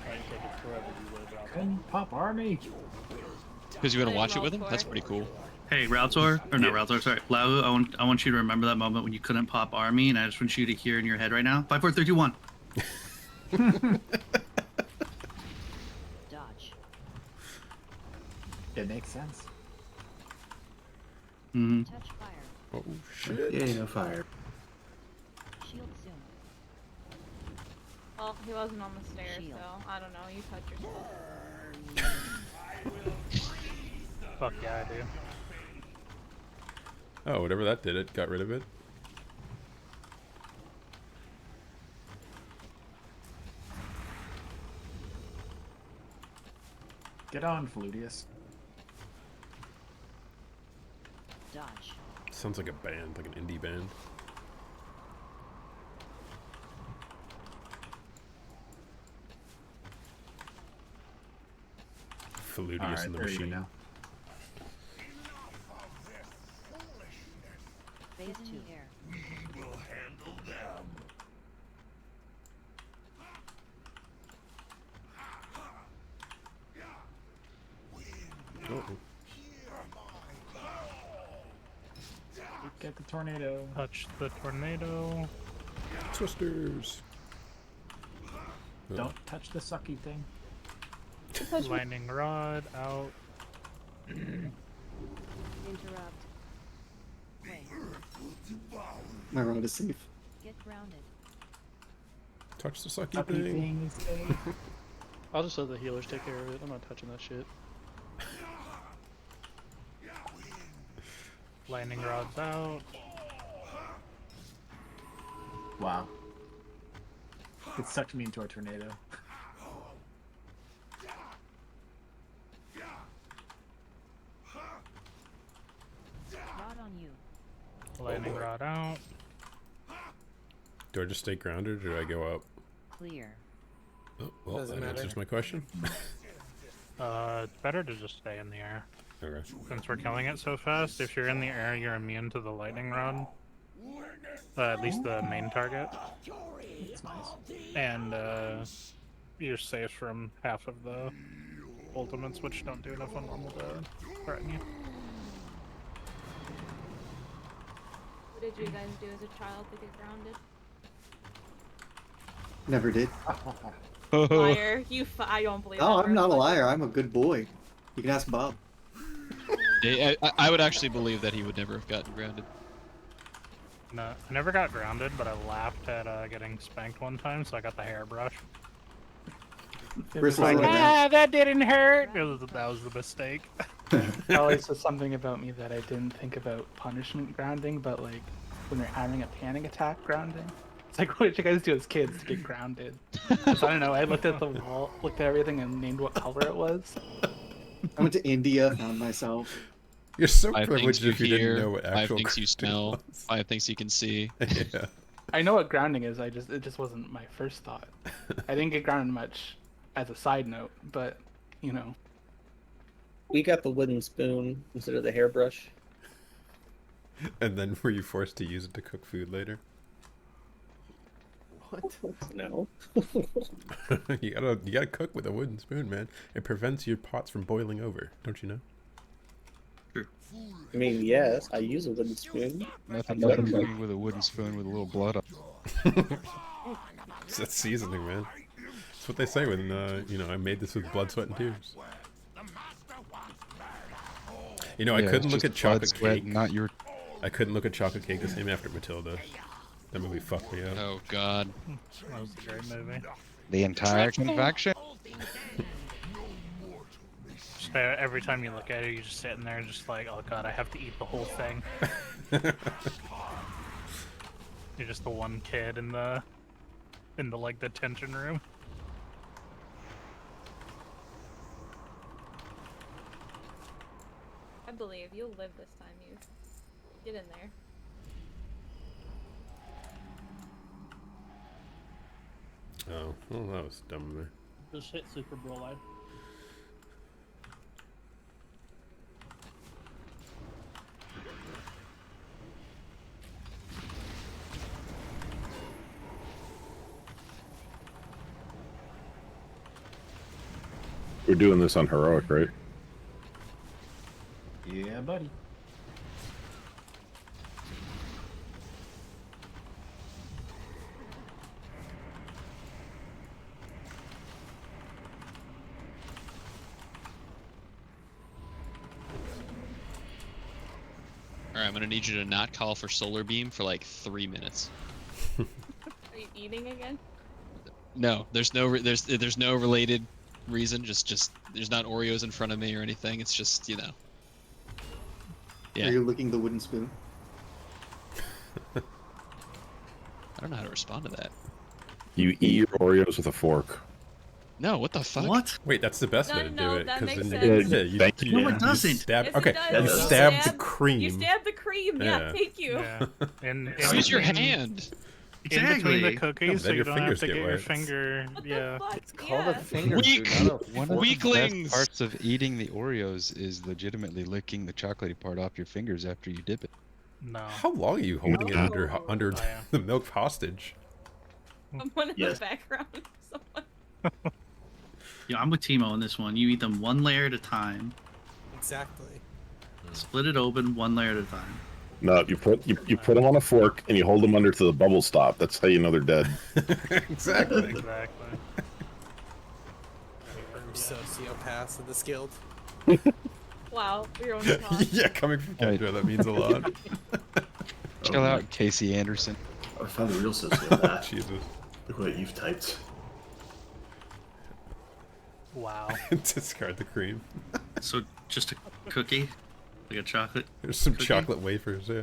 trying to take it forever to live out. Can Pop Army. Because you're going to watch it with him? That's pretty cool. Hey, Raltor, or not Raltor, sorry, Lau, I want you to remember that moment when you couldn't pop Army, and I just want you to hear in your head right now. 5, 4, 3, 2, 1. Dodge. It makes sense. Mm-hmm. Touch fire. Oh shit! Yeah, no fire. Shield soon. Well, he wasn't on the stairs, Shield. so I don't know. You touch yourself. Fuck yeah, I do. Oh, whatever that did, it got rid of it. Get on, Flutius. Dodge. Sounds like a band, like an indie band. Flutius and the there you go Machine. now. Phase 2 air. We will handle them. Get the tornado. Touch the tornado. Twisters. Don't touch the sucky thing. Lightning rod out. Interrupt. Wait. My rod is safe. Get grounded. Touch the sucky Sucky thing. thing is safe. I'll just let the healers take care of it. I'm not touching that shit. Lightning rod's out. Wow. It sucked me into a tornado. Rod on you. Lightning rod out. Do I just stay grounded or do I go up? Clear. Oh, well, Doesn't that matter. answers my question. It's better to just stay in the air. Okay. Since we're killing it so fast, if you're in the air, you're immune to the lightning rod. At least the main target. That's nice. And you're safe from half of the ultimates, which don't do enough on normal to threaten you. What did you guys do as a child to get grounded? Never did. Liar. I don't believe Oh, that I'm for not a second. liar. I'm a good boy. You can ask Bob. Yeah, I would actually believe that he would never have gotten grounded. No, I never got grounded, but I laughed at getting spanked one time, so I got the hairbrush. Bristles Like, on the ground. that didn't hurt. That was the mistake. Ellie said something about me that I didn't think about punishment grounding, but like when they're having a panic attack grounding. It's like, what did you guys do as kids to get grounded? So I don't know. I looked at the wall, looked at everything, and named what color it was. I went to India, found myself. You're so 5 privileged things if you hear, didn't know what 5 actual things you grounding smell, was. 5 things you can see. Yeah. I know what grounding is. It just wasn't my first thought. I didn't get grounded much as a side note, but you know. We got the wooden spoon instead of the hairbrush. And then were you forced to use it to cook food later? What? No. you gotta cook with a wooden spoon, man. It prevents your pots from boiling over. Don't you know? I mean, yes, I use a wooden spoon. Nothing better than cooking with a wooden spoon with a little blood on. That's seasoning, man. That's what they say when I made this with blood, sweat, and tears. You know, I Yeah, couldn't it's look just at chocolate blood, sweat, cake. not your. I couldn't look at chocolate cake the same after Matilda. That movie fucked me up. Oh God. That was a great movie. The entire convection? Just, every time you look at it, you're just sitting there, just like, oh God, I have to eat the whole thing. You're just the one kid in the like detention room. I believe you'll live this time, you. Get in there. Oh, well, that was dumb of me. Just hit Super Bro Live. We're doing this on heroic, right? Yeah, buddy. Alright, I'm gonna need you to not call for solar beam for like 3 minutes. Are you eating again? No, there's no related reason. Just there's not Oreos in front of me or anything. It's just Yeah. Are you licking the wooden spoon? I don't know how to respond to that. You eat your Oreos with a fork. No, what the fuck? What? Wait, that's the best No, way to no, do it. that 'Cause makes then sense. No, it doesn't. You stab, Yes, it okay, does. you stab the cream. You stab the cream. Yeah, thank you. Yeah. And Use your hand. In between the Yeah, cookies, but so then you your don't have fingers to get get your wet. finger. Yeah. It's called a finger Weak- food, not a One of Weaklings! the best parts of eating the Oreos is legitimately licking the chocolatey part off your fingers after you dip it. No. How long are you holding it under Oh, yeah. the milk hostage? Someone in Yes. the background. Someone. Yeah, I'm with Timo on this one. You eat them one layer at a time. Exactly. Split it open one layer at a time. No, you put them on a fork and you hold them under to the bubble stop. That's how you know they're dead. Exactly. Exactly. sociopaths in this guild. Wow, your own talk. Yeah, coming from Kendra, that means a lot. Chill out, Casey Anderson. I found the real sociopath. Jesus. Look what you've typed. Wow. Discard the cream. So just a cookie, like a chocolate. There's some cookie? chocolate wafers, yeah.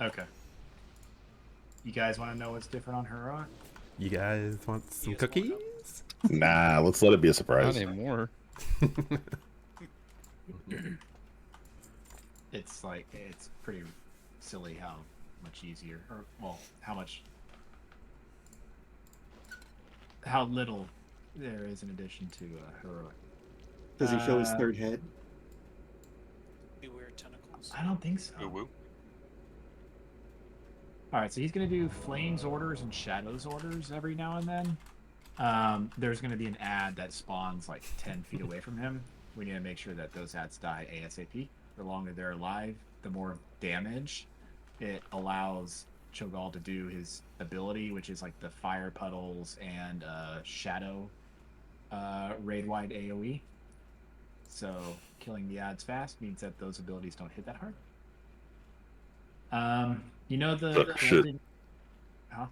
Okay. You guys want to know what's different on Heroic? You guys want some cookies? Nah, let's let it be a surprise. Not anymore. It's like, it's pretty silly how much easier, or, well, how little there is in addition to Heroic. Does he show his third head? Beware tentacles. I don't think so. Woo. Alright, so he's going to do Flames orders and Shadows orders every now and then. There's going to be an ad that spawns like 10 feet away from him. We need to make sure that those ads die ASAP. The longer they're alive, the more damage it allows Cho'Gall to do his ability, which is like the Fire Puddles and Shadow raid-wide AoE. So killing the ads fast means that those abilities don't hit that hard. You know the Shit. Huh?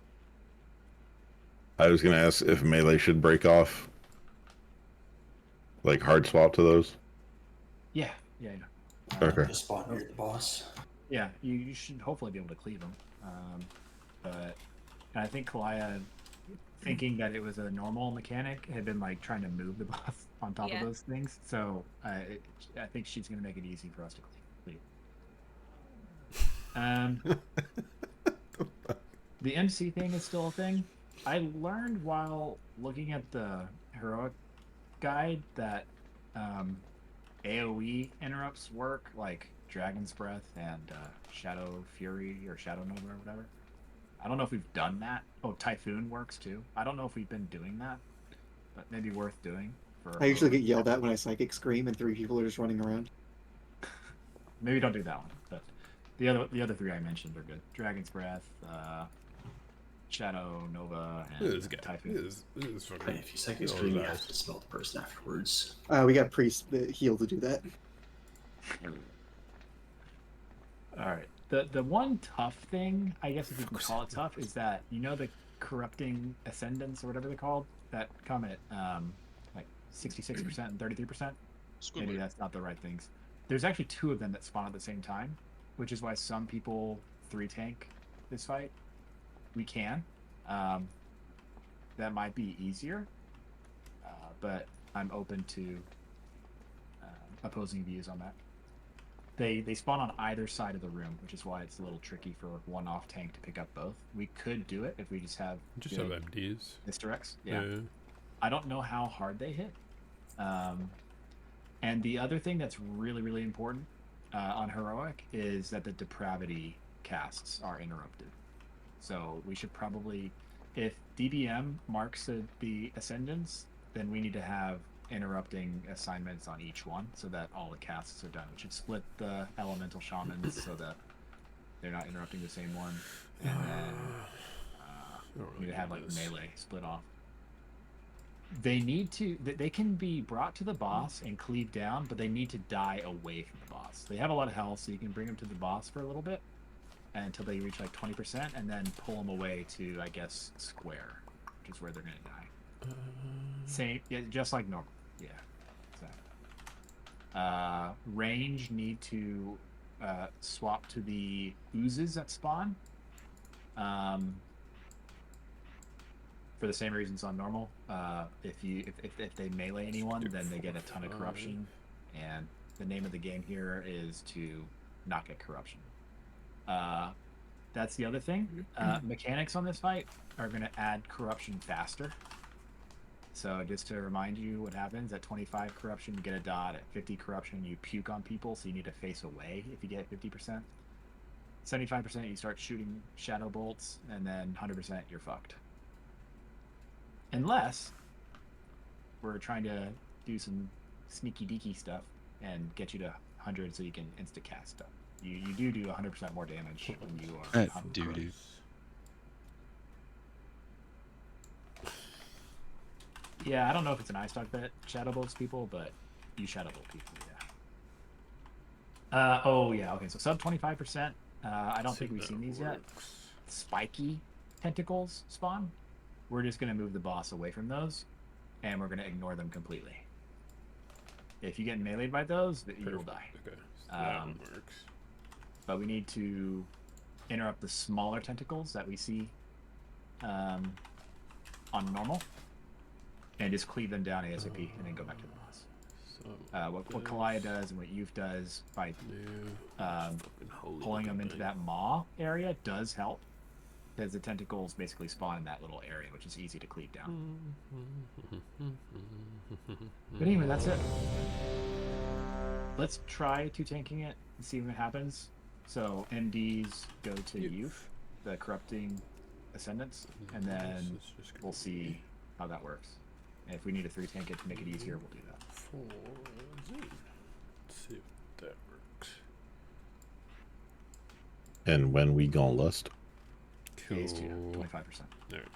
I was gonna ask if melee should break off. Like hard swap to those. Yeah. Okay. Just spawn near the boss. Yeah, you should hopefully be able to cleave them. But I think Kalaya, thinking that it was a normal mechanic, had been like trying to move the boss on top of those things. So I think she's gonna make it easy for us to cleave. The MC thing is still a thing. I learned while looking at the Heroic guide that AoE interrupts work, like Dragon's Breath and Shadow Fury or Shadow Nova or whatever. I don't know if we've done that. Oh, Typhoon works too. I don't know if we've been doing that, but maybe worth doing. I usually get yelled at when I psychic scream and 3 people are just running around. Maybe don't do that one, but the other 3 I mentioned are good. Dragon's Breath, Shadow Nova, and Typhoon. Hey, if you psychic scream, you have to smell the person afterwards. We got Priest heal to do that. Alright. The one tough thing, I guess if you can call it tough, is that, you know, the corrupting ascendants or whatever they're called that come at like 66% and 33%? Maybe that's not the right things. There's actually 2 of them that spawn at the same time, which is why some people 3-tank this fight. We can. That might be easier, but I'm open to opposing views on that. They spawn on either side of the room, which is why it's a little tricky for one off tank to pick up both. We could do it if we just have MDs. Misdirects. Yeah. I don't know how hard they hit. And the other thing that's really, really important on Heroic is that the depravity casts are interrupted. So we should probably, if DBM marks the ascendants, then we need to have interrupting assignments on each one so that all the casts are done. We should split the elemental shamans so that they're not interrupting the same one. And then we need to have like melee split off. They need to, they can be brought to the boss and cleave down, but they need to die away from the boss. They have a lot of health, so you can bring them to the boss for a little bit until they reach like 20% and then pull them away to, I guess, square, which is where they're going to die. Same, yeah, just like normal. Yeah. So. Range need to swap to the oozes that spawn. For the same reasons on normal. If they melee anyone, then they get a ton of corruption. And the name of the game here is to not get corruption. That's the other thing. Mechanics on this fight are going to add corruption faster. So just to remind you what happens, at 25 corruption, you get a dot. At 50 corruption, you puke on people, so you need to face away if you get 50%. 75%, you start shooting shadow bolts, and then 100%, you're fucked. Unless we're trying to do some sneaky deaky stuff and get you to 100 so you can insta cast stuff. You do 100% more damage when you are That hovering. doo-doo. Yeah, I don't know if it's an iStock that shadow bolts people, but you shadow bolt people, yeah. Oh yeah, okay, so sub 25%. I don't think we've seen these yet. Spiky tentacles spawn. We're just gonna move the boss away from those, and we're gonna ignore them completely. If you get meleeed by those, you'll die. Okay, so that one works. But we need to interrupt the smaller tentacles that we see on normal, and just cleave them down ASAP, and then go back to the boss. What Kalaya does and what Youth does by pulling them into that maw area does help, because the tentacles basically spawn in that little area, which is easy to cleave down. But anyway, that's it. Let's try 2-tanking it and see what happens. So MDs go to Youth, the corrupting ascendants, and then we'll see how that works. And if we need to 3-tank it to make it easier, we'll do that. Let's see if that works. And when we gonna lust? Cool. 25%. There.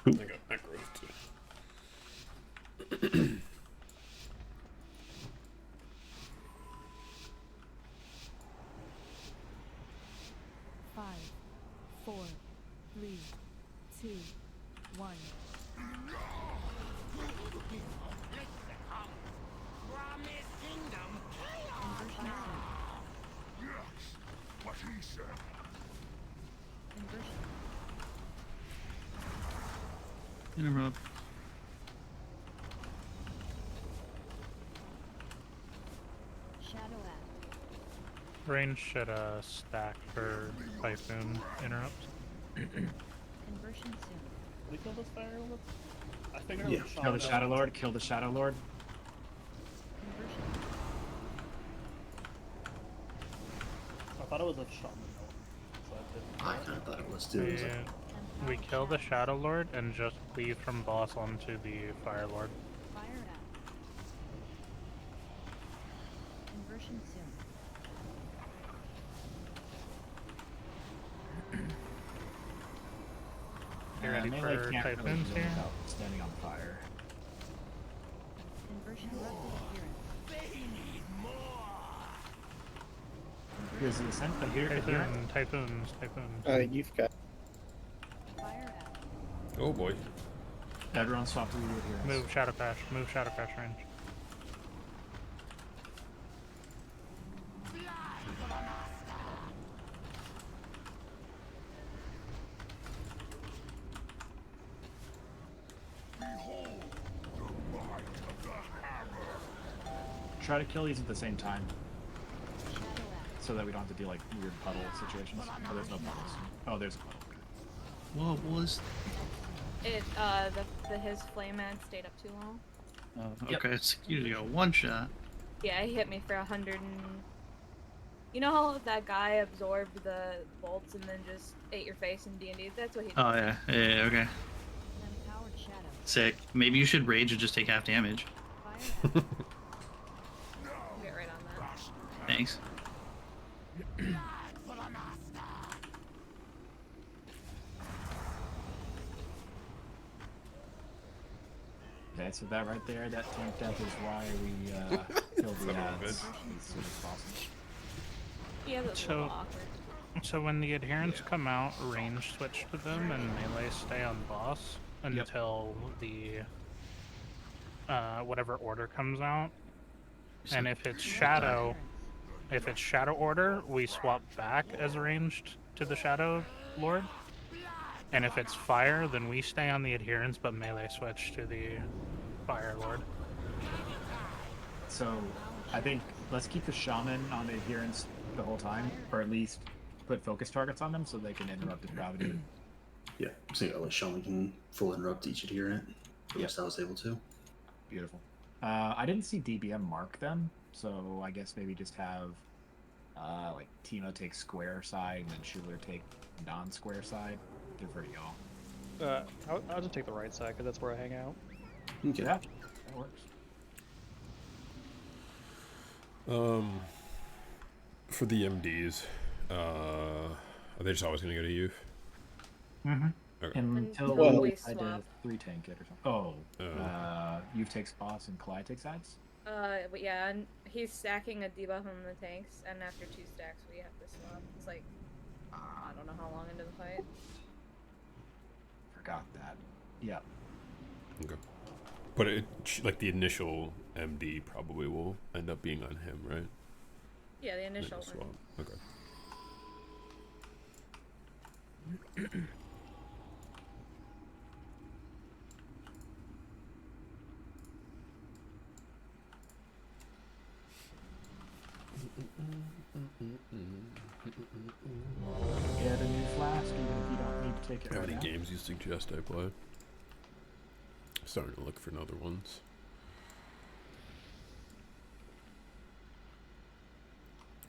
I got macros too. 5, 4, 3, 2, 1. What he said. Interrupt. Shadow Act. Range should stack for Typhoon interrupt. Conversion soon. We kill this fire with? I figured Yeah. Kill the Shadow Lord. Kill the Shadow Lord. I thought it was a shaman. So I kind of thought it was too. It was like, We kill the Shadow Lord and just cleave from boss onto the Fire Lord. Fire Act. Conversion soon. You ready Melee for can't really Typhoons do it here? without standing on fire. Conversion erupted appearance. Here's the ascent. Typhoons. You've got. Fire Act. Oh boy. Everyone swap to the adherence. Move Shadow Crash. Move Shadow Crash range. Try to kill these at the same time, so that we don't have to deal like weird puddle situations. Oh, there's no puddles. Oh, there's a puddle. What was? It his flame man stayed up too long. Okay, it's usually a one shot. Yeah, he hit me for 100 and... You know how that guy absorbed the bolts and then just ate your face in D&D? That's what he did. Oh yeah, yeah, okay. Empowered shadow. Sick. Maybe you should rage and just take half damage. I'll get right on that. Thanks. Okay, so that right there, that tank death is why we killed the ads as soon as possible. Yeah, that's a little awkward. So when the adherents come out, range switch to them and melee stay on boss until the whatever order comes out. And if it's shadow order, we swap back as ranged to the Shadow Lord. And if it's fire, then we stay on the adherents but melee switch to the Fire Lord. So, I think let's keep the shaman on the adherents the whole time, or at least put focus targets on them so they can interrupt the gravity. yeah, so like Shaman can full interrupt each adherent. At least I was able to. Beautiful. I didn't see DBM mark them, so I guess maybe just have like Timo take square side and then Schuler take non-square side. Defer to y'all. I'll just take the right side because that's where I hang out. Okay. Yeah, that works. For the MDs, are they just always going to go to youth? Mm-hmm. Okay. Until Well, we we decide swap. to 3-tank it or something. Oh, you take spots and Kalai takes ads? But yeah, and he's stacking a debuff on the tanks, and after 2 stacks, we have to swap. It's like, I don't know how long into the fight. Forgot that. Yeah. Okay. But like the initial MD probably will end up being on him, right? Yeah, the initial Swap. one. Okay. Get a new flask even if you don't need to take it How right many now. games you suggest I play? Starting to look for other ones.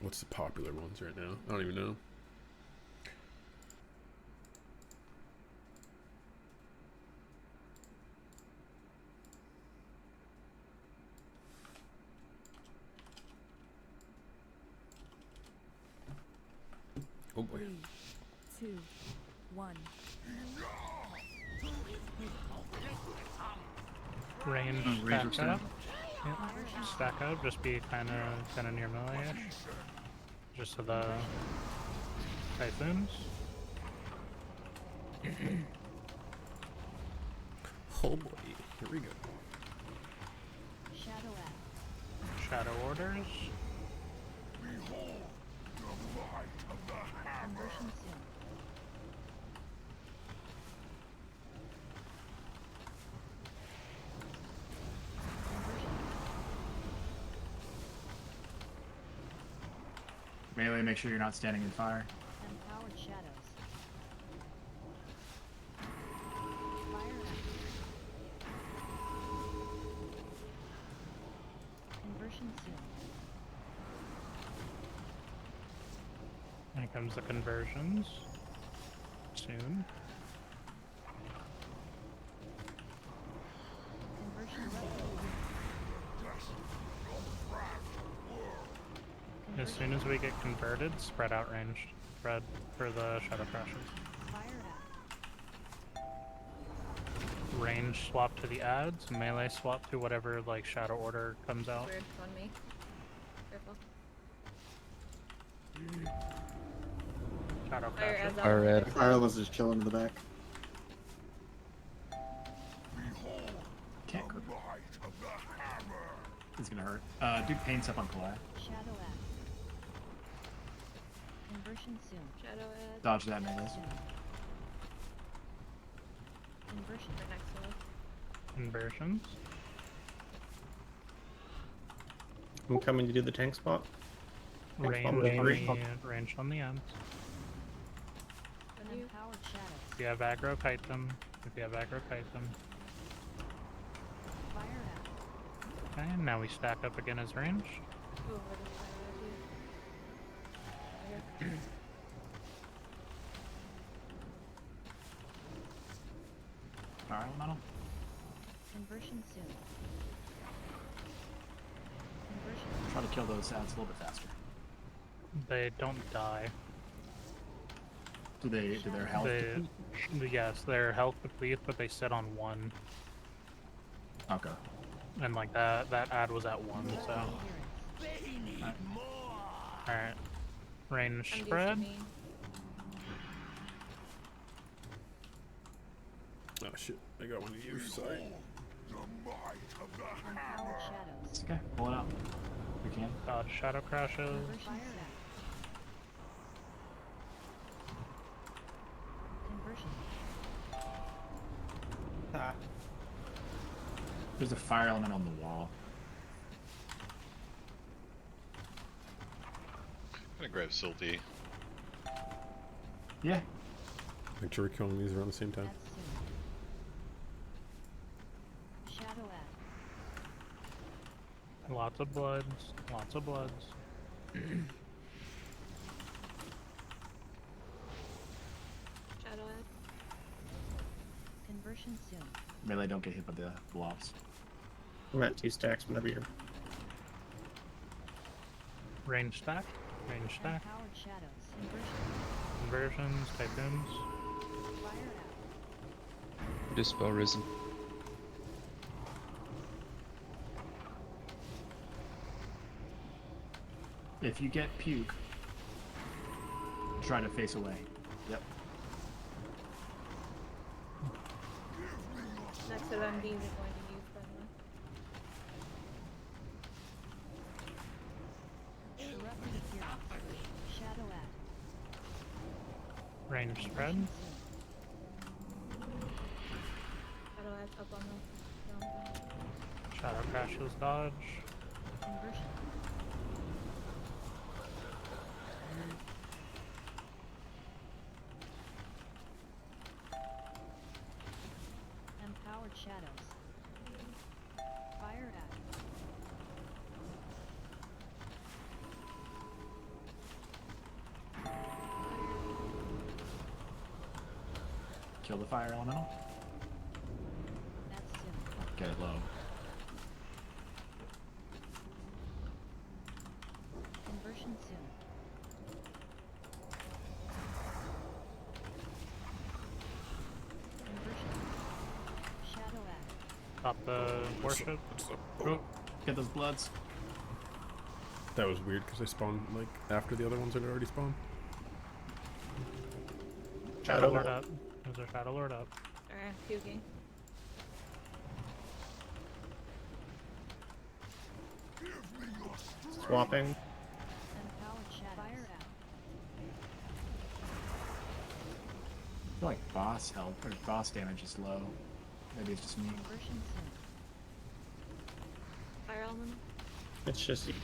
What's the popular ones right now? I don't even know. Oh boy. 3, 2, 1. Range range stack up. Yep. Stack up, just be kinda near melee-ish. Just to the typhoons. Oh boy, here we go. Shadow Act. Shadow orders. Behold the might of the hammer. Conversion soon. Melee, make sure you're not standing in fire. Empowered shadows. Fire Act. Conversion soon. Here comes the conversions. Soon. Conversion ready. As soon as we get converted, spread out ranged. Spread for the shadow crashes. Fire Act. Range swap to the ads, melee swap to whatever like shadow order comes out. Weird on me. Careful. Shadow Fire crashes. ads out. Fire ad. Fire was just chilling in the back. Behold Can't the grip it. might of the hammer. It's gonna hurt. Do paints up on Kalai. Shadow Act. Conversion soon. Shadow ad. Dodge that melee. Conversion. Right next to us. Conversions. I'm coming to do the tank spot. Range on range on the ends. On you. Empowered shadows. If you have aggro, kite them. If you have aggro, kite them. Fire Act. Okay, and now we stack up again as range. Ooh, where did the fire ad be? Fire elemental. Conversion soon. Conversion. Try to kill those ads a little bit faster. They don't die. Do their health deplete? Yes, their health depletes, but they sit on 1. Okay. And like that ad was at 1, so. Alright. Range I'm spread. used to me. Oh shit, I got one of you, sorry. The might of the Empowered hammer. shadows. It's okay. Pull it out. You can. Dodge shadow crashes. Conversion soon. Conversion. Ah. There's a fire element on the wall. I'm gonna grab Silty. Yeah. Make sure we're killing these around the same time. That's soon. Shadow Act. Lots of bloods. Lots of bloods. Shadow ad. Conversion soon. Melee don't get hit by the blobs. I'm at 2 stacks whenever you're. Range stack. Range stack. Empowered shadows. Conversions, typhoons. Fire out. Dispel risen. If you get puke, try to face away. Yep. Next to them, these are going to use friendly. Erupting appearance. Shadow at. Range spread. Shadow adds up on the ground. Shadow crashes dodge. Conversion. Empowered shadows. Fire at. Kill the fire elemental. That's soon. Get it low. Conversion soon. Conversion. Shadow at. Stop the worship. Oh, get those bloods. That was weird because I spawned like after the other ones had already spawned. Shadow Lord up. There's a Shadow Lord up. Alright, puking. Swapping. Empowered shadows. Fire out. I feel like boss health or boss damage is low. Maybe it's just me. Conversion soon. Fire element. It's just Conversion.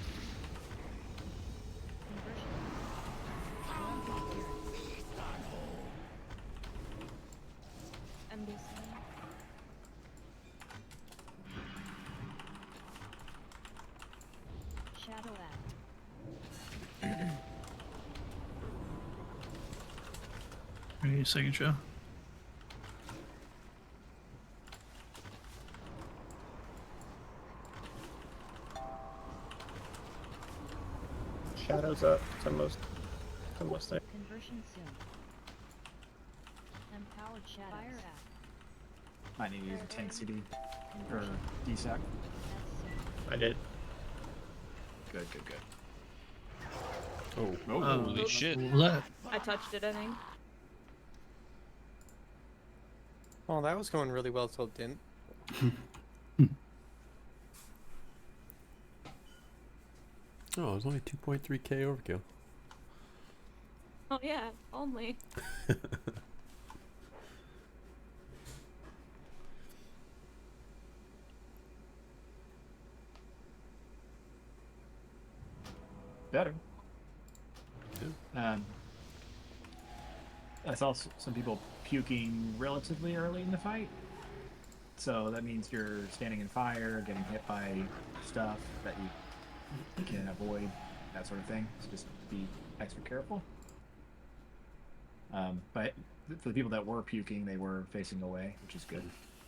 Erupting appearance. MDC. Shadow at. Ready, second show. shadows up. It's almost there. Conversion soon. Empowered shadows. Fire at. Might need to use a tank CD or DSAC. I did. Good, good, good. Oh, holy shit. I touched it, I think. Oh, that was going really well till it didn't. Oh, it was only 2.3k overkill. Oh yeah, only. Better. I saw some people puking relatively early in the fight. So that means you're standing in fire, getting hit by stuff that you can avoid, that sort of thing. So just be extra careful. But for the people that were puking, they were facing away, which is good.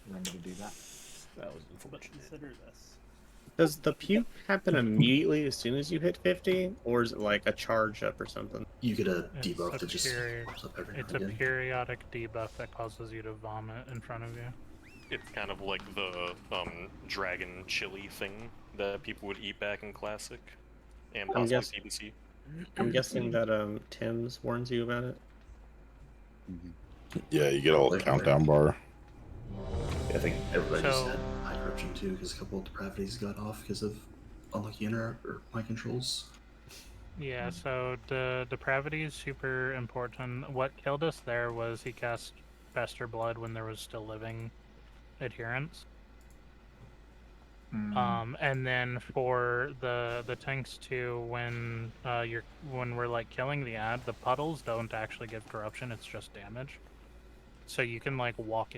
Remember to do that. That was But unfortunate. consider this. Does the puke happen immediately as soon as you hit 50, or is it like a charge up or something? You get a It's debuff a that just period- pops up every now It's and a again. periodic debuff that causes you to vomit in front of you. It's kind of like the dragon chili thing that people would eat back in Classic, and I'm possibly CBC. I'm guessing that Tim's warns you about it. Yeah, you get a little countdown bar. I think everybody just So- had high corruption too, because a couple of depravities got off because of unlucky interrupt or mind controls. Yeah, so the depravity is super important. What killed us there was he cast Fester Blood when there was still living adherents. And then for the tanks too, when when we're like killing the ad, the puddles don't actually give corruption; it's just damage. So you can like walk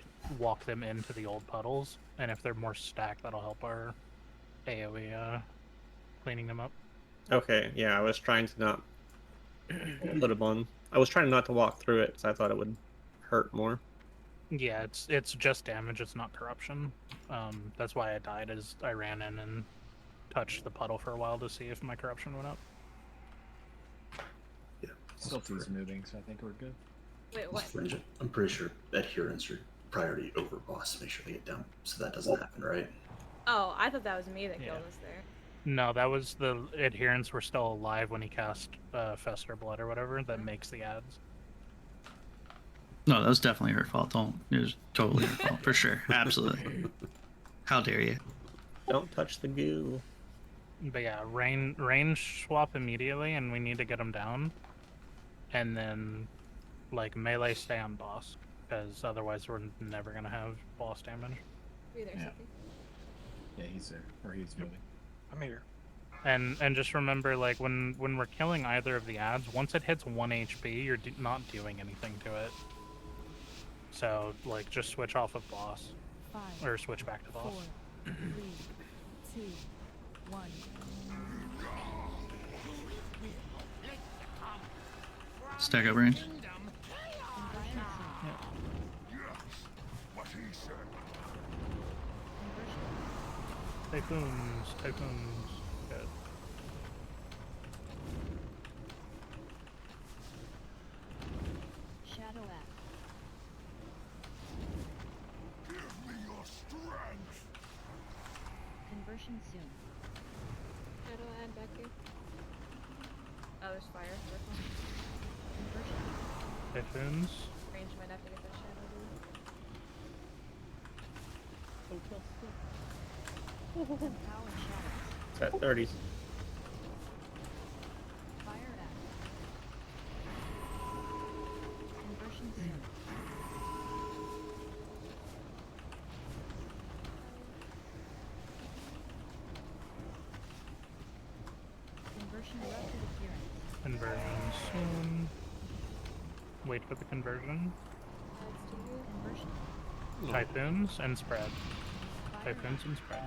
them into the old puddles, and if they're more stacked, that'll help our AOE cleaning them up. Okay, yeah, I was trying to not put them on. I was trying not to walk through it because I thought it would hurt more. Yeah, it's just damage. It's not corruption. That's why I died. Is I ran in and touched the puddle for a while to see if my corruption went up. Silty's moving, so I think we're good. Wait, what? Fringe, I'm pretty sure adherents are priority over boss. Make sure they get down so that doesn't happen, right? Oh, I thought that was me that killed us there. No, that was the adherents were still alive when he cast Fester Blood or whatever that makes the ads. No, that was definitely her fault. It was totally her fault for sure. Absolutely. How dare you? Don't touch the goo. But yeah, range swap immediately, and we need to get him down. And then, like, melee stay on boss, because otherwise we're never gonna have boss damage. Are you there, Yeah. Silty? Yeah, he's there, or he's moving. I'm here. And just remember, like, when we're killing either of the ads, once it hits 1 HP, you're not doing anything to it. So, like, just switch off of boss. 5, Or switch back to boss. 4, 3, 2, 1. Stack up range. What he said. Typhoons. Good. Shadow Act. Give me your strength. Conversion soon. Shadow add back here. Oh, there's fire. Conversion. Typhoons. Range might have to get that shadow, dude. Hotel still. Empower shadows. It's at 30s. Fire Act. Conversion soon. Conversion rapid appearance. Conversion soon. Wait for the conversion. Conversion. Typhoons and spread. Typhoons and spread.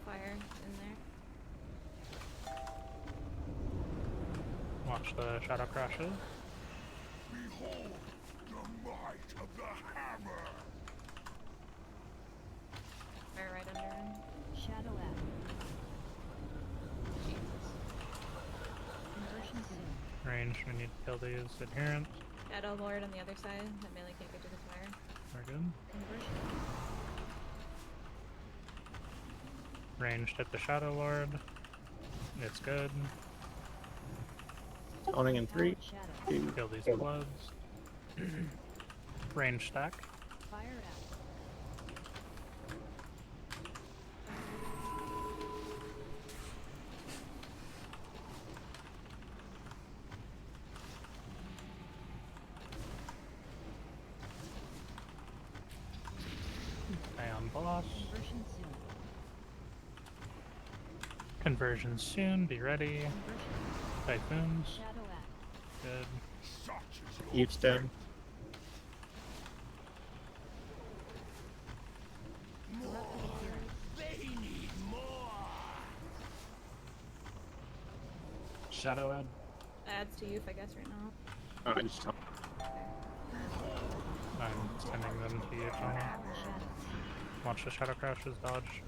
Fire in there. Watch the shadow crashes. Behold the might of the hammer. Fire right under him. Shadow Act. Conversion soon. Range, we need to kill these adherents. Shadow Lord on the other side. That melee can't get to the fire. We're good. Conversion. Ranged at the Shadow Lord. It's good. Spawning in 3, 2, Kill these bloods. Range stack. Fire Act. Stay on boss. Conversion soon. Conversion soon, be ready. Conversion. Typhoons. Shadow Act. Good. Such is your Eve's down. Rapid appearance. They need more. Shadow ad. Adds to youth, I guess, right now. Oh, I just I'm sending them to you, Johnny. Watch the shadow crashes, dodge.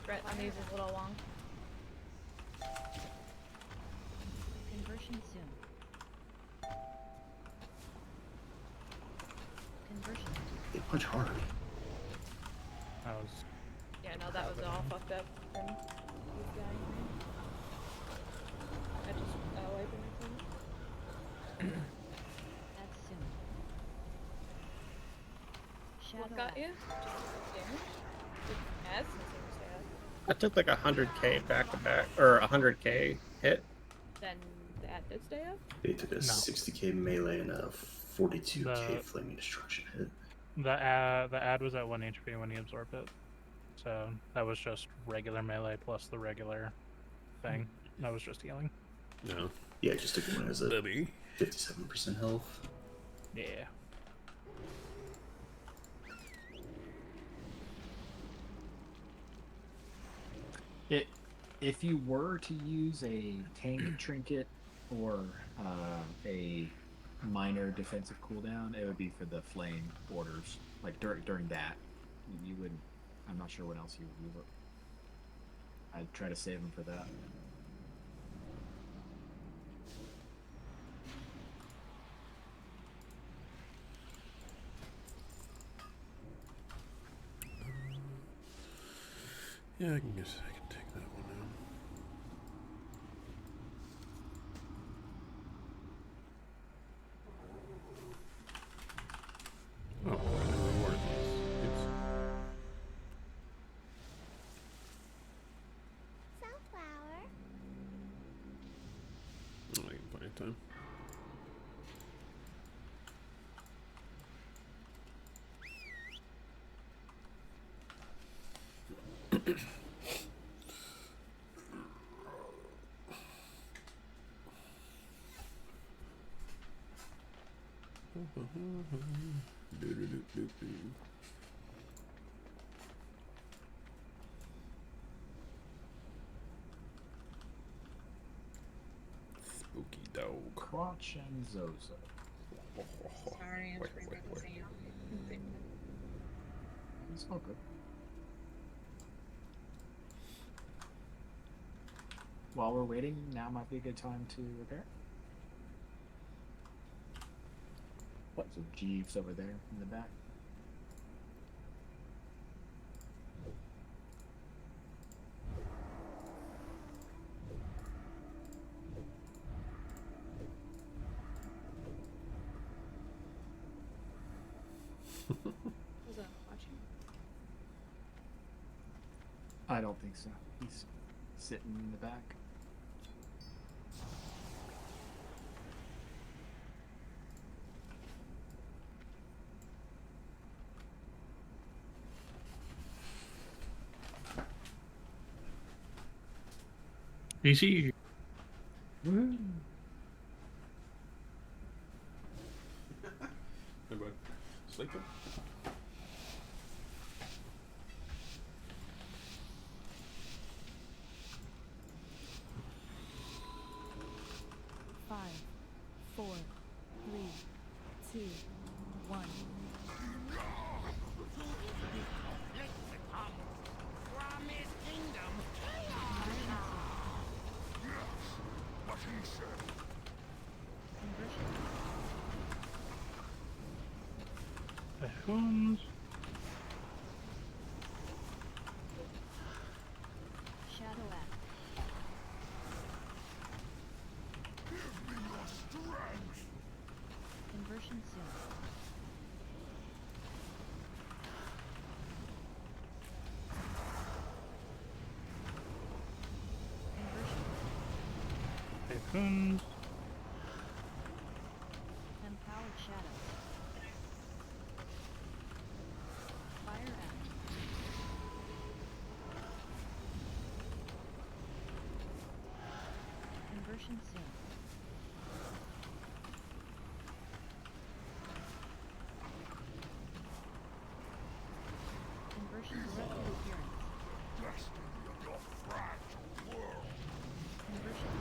Brett on these is a little long. Conversion soon. Conversion. They punch hard. That was. Yeah, no, that was all fucked up from this guy. I just wiped everything. That's soon. Shadow What got Act. you? Just damage? Ads? I took like 100k back to back, or 100k hit. Then the ad did stay up? They took a 60k melee and a 42k flaming destruction hit. The ad was at 1 HP when he absorbed it. So that was just regular melee plus the regular thing. That was just healing. No. Yeah, it just took one as a 57% health. Yeah. If you were to use a tank trinket or a minor defensive cooldown, it would be for the flame orders, like during that. you wouldn't. I'm not sure what else you would do, but I'd try to save him for that. Yeah, I can take that one down. Oh, we're gonna reward these. Oops. Sunflower. Oh, I can plenty of time. Spooky dog. Crotch and Zozo. Sorry, I forgot to say it. It's all good. While we're waiting, now might be a good time to repair. What? So Jeeves over there in the back. Was that watching? I don't think so. He's sitting in the back. AC. Woo. Hey, bud. Sleeping? Five, 4, 3, 2, 1. What he said. The whom? Shadow Act. Give me your strength. Conversion soon. Typhoons. Empowered shadows. Fire Act. Conversion soon. Conversion rapid appearance. Destiny of your fragile world. Conversion.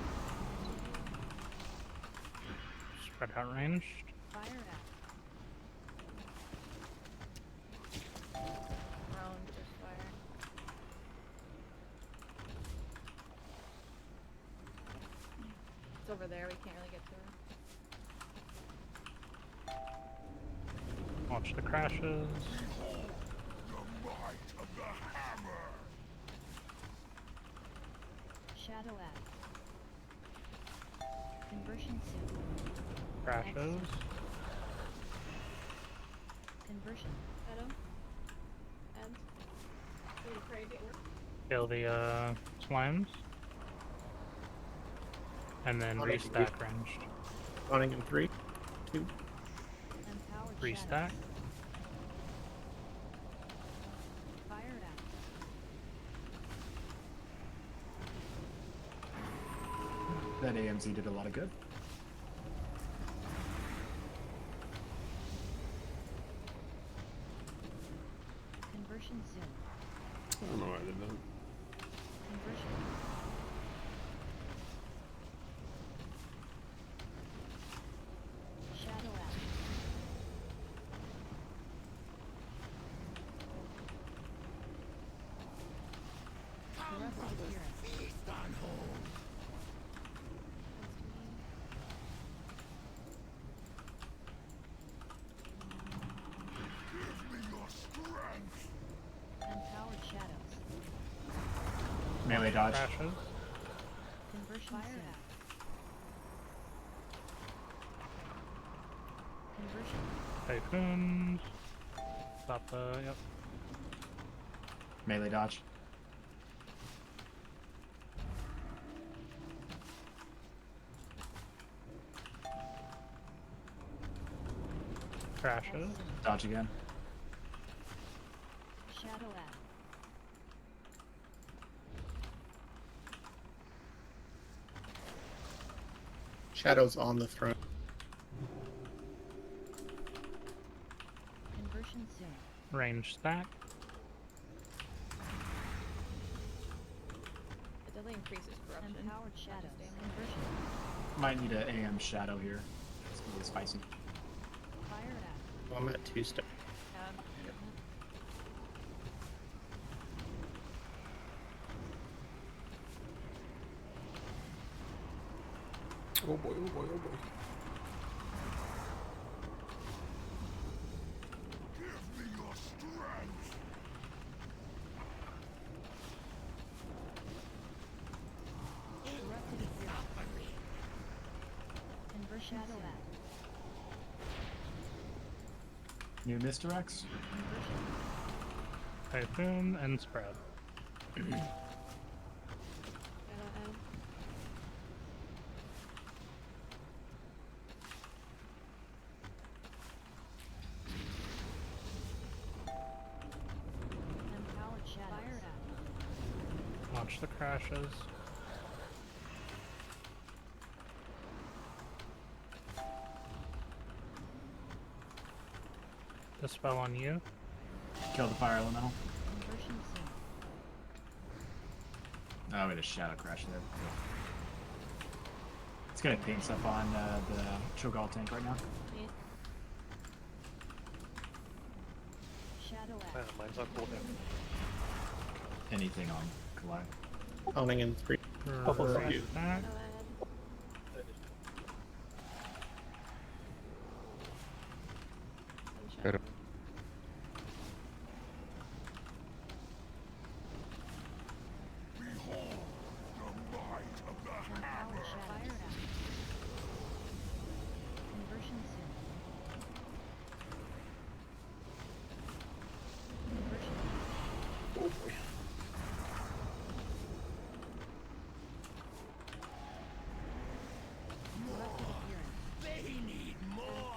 Spread out ranged. Fire Act. Round just fire. It's over there, we can't really get to it. Watch the crashes. Behold the might of the hammer. Shadow Act. Conversion soon. Crashes. Conversion. Shadow. And. Really crazy. Kill the slimes. And then Running. restack ranged. Running in 3, 2. Empowered Restack. shadows. Fire Act. That AMZ did a lot of good. Conversion soon. I don't know why I did that. Conversion. Shadow Act. Melee dodge. Crashes. Conversion soon. Conversion. Typhoon. Stop the. Yep. Melee dodge. Crashes. Dodge again. Shadow act. Shadow's on the throne. Conversion soon. Range stack. It definitely increases corruption. Empowered shadows. Conversion. Might need an AM shadow here. It's gonna be spicy. Fire act. I'm at 2 step. Oh boy, oh boy, oh boy. Give me your strength. Corrupted appearance. Conversion shadow act. New misdirects. Typhoon and spread. Empowered shadows. Fire act. Watch the crashes. Dispel on you. Kill the fire elemental. Conversion soon. Oh, we had a shadow crash there. It's gonna paint stuff on the Cho'Gall tank right now. Shadow act. Mine's on cooldown. Anything on collide. Counting in 3. Range stack. Better. Behold the might of the Empowered hammer. shadows. Fire act. Conversion soon. Conversion. Oh boy. Corrupted appearance. They need more.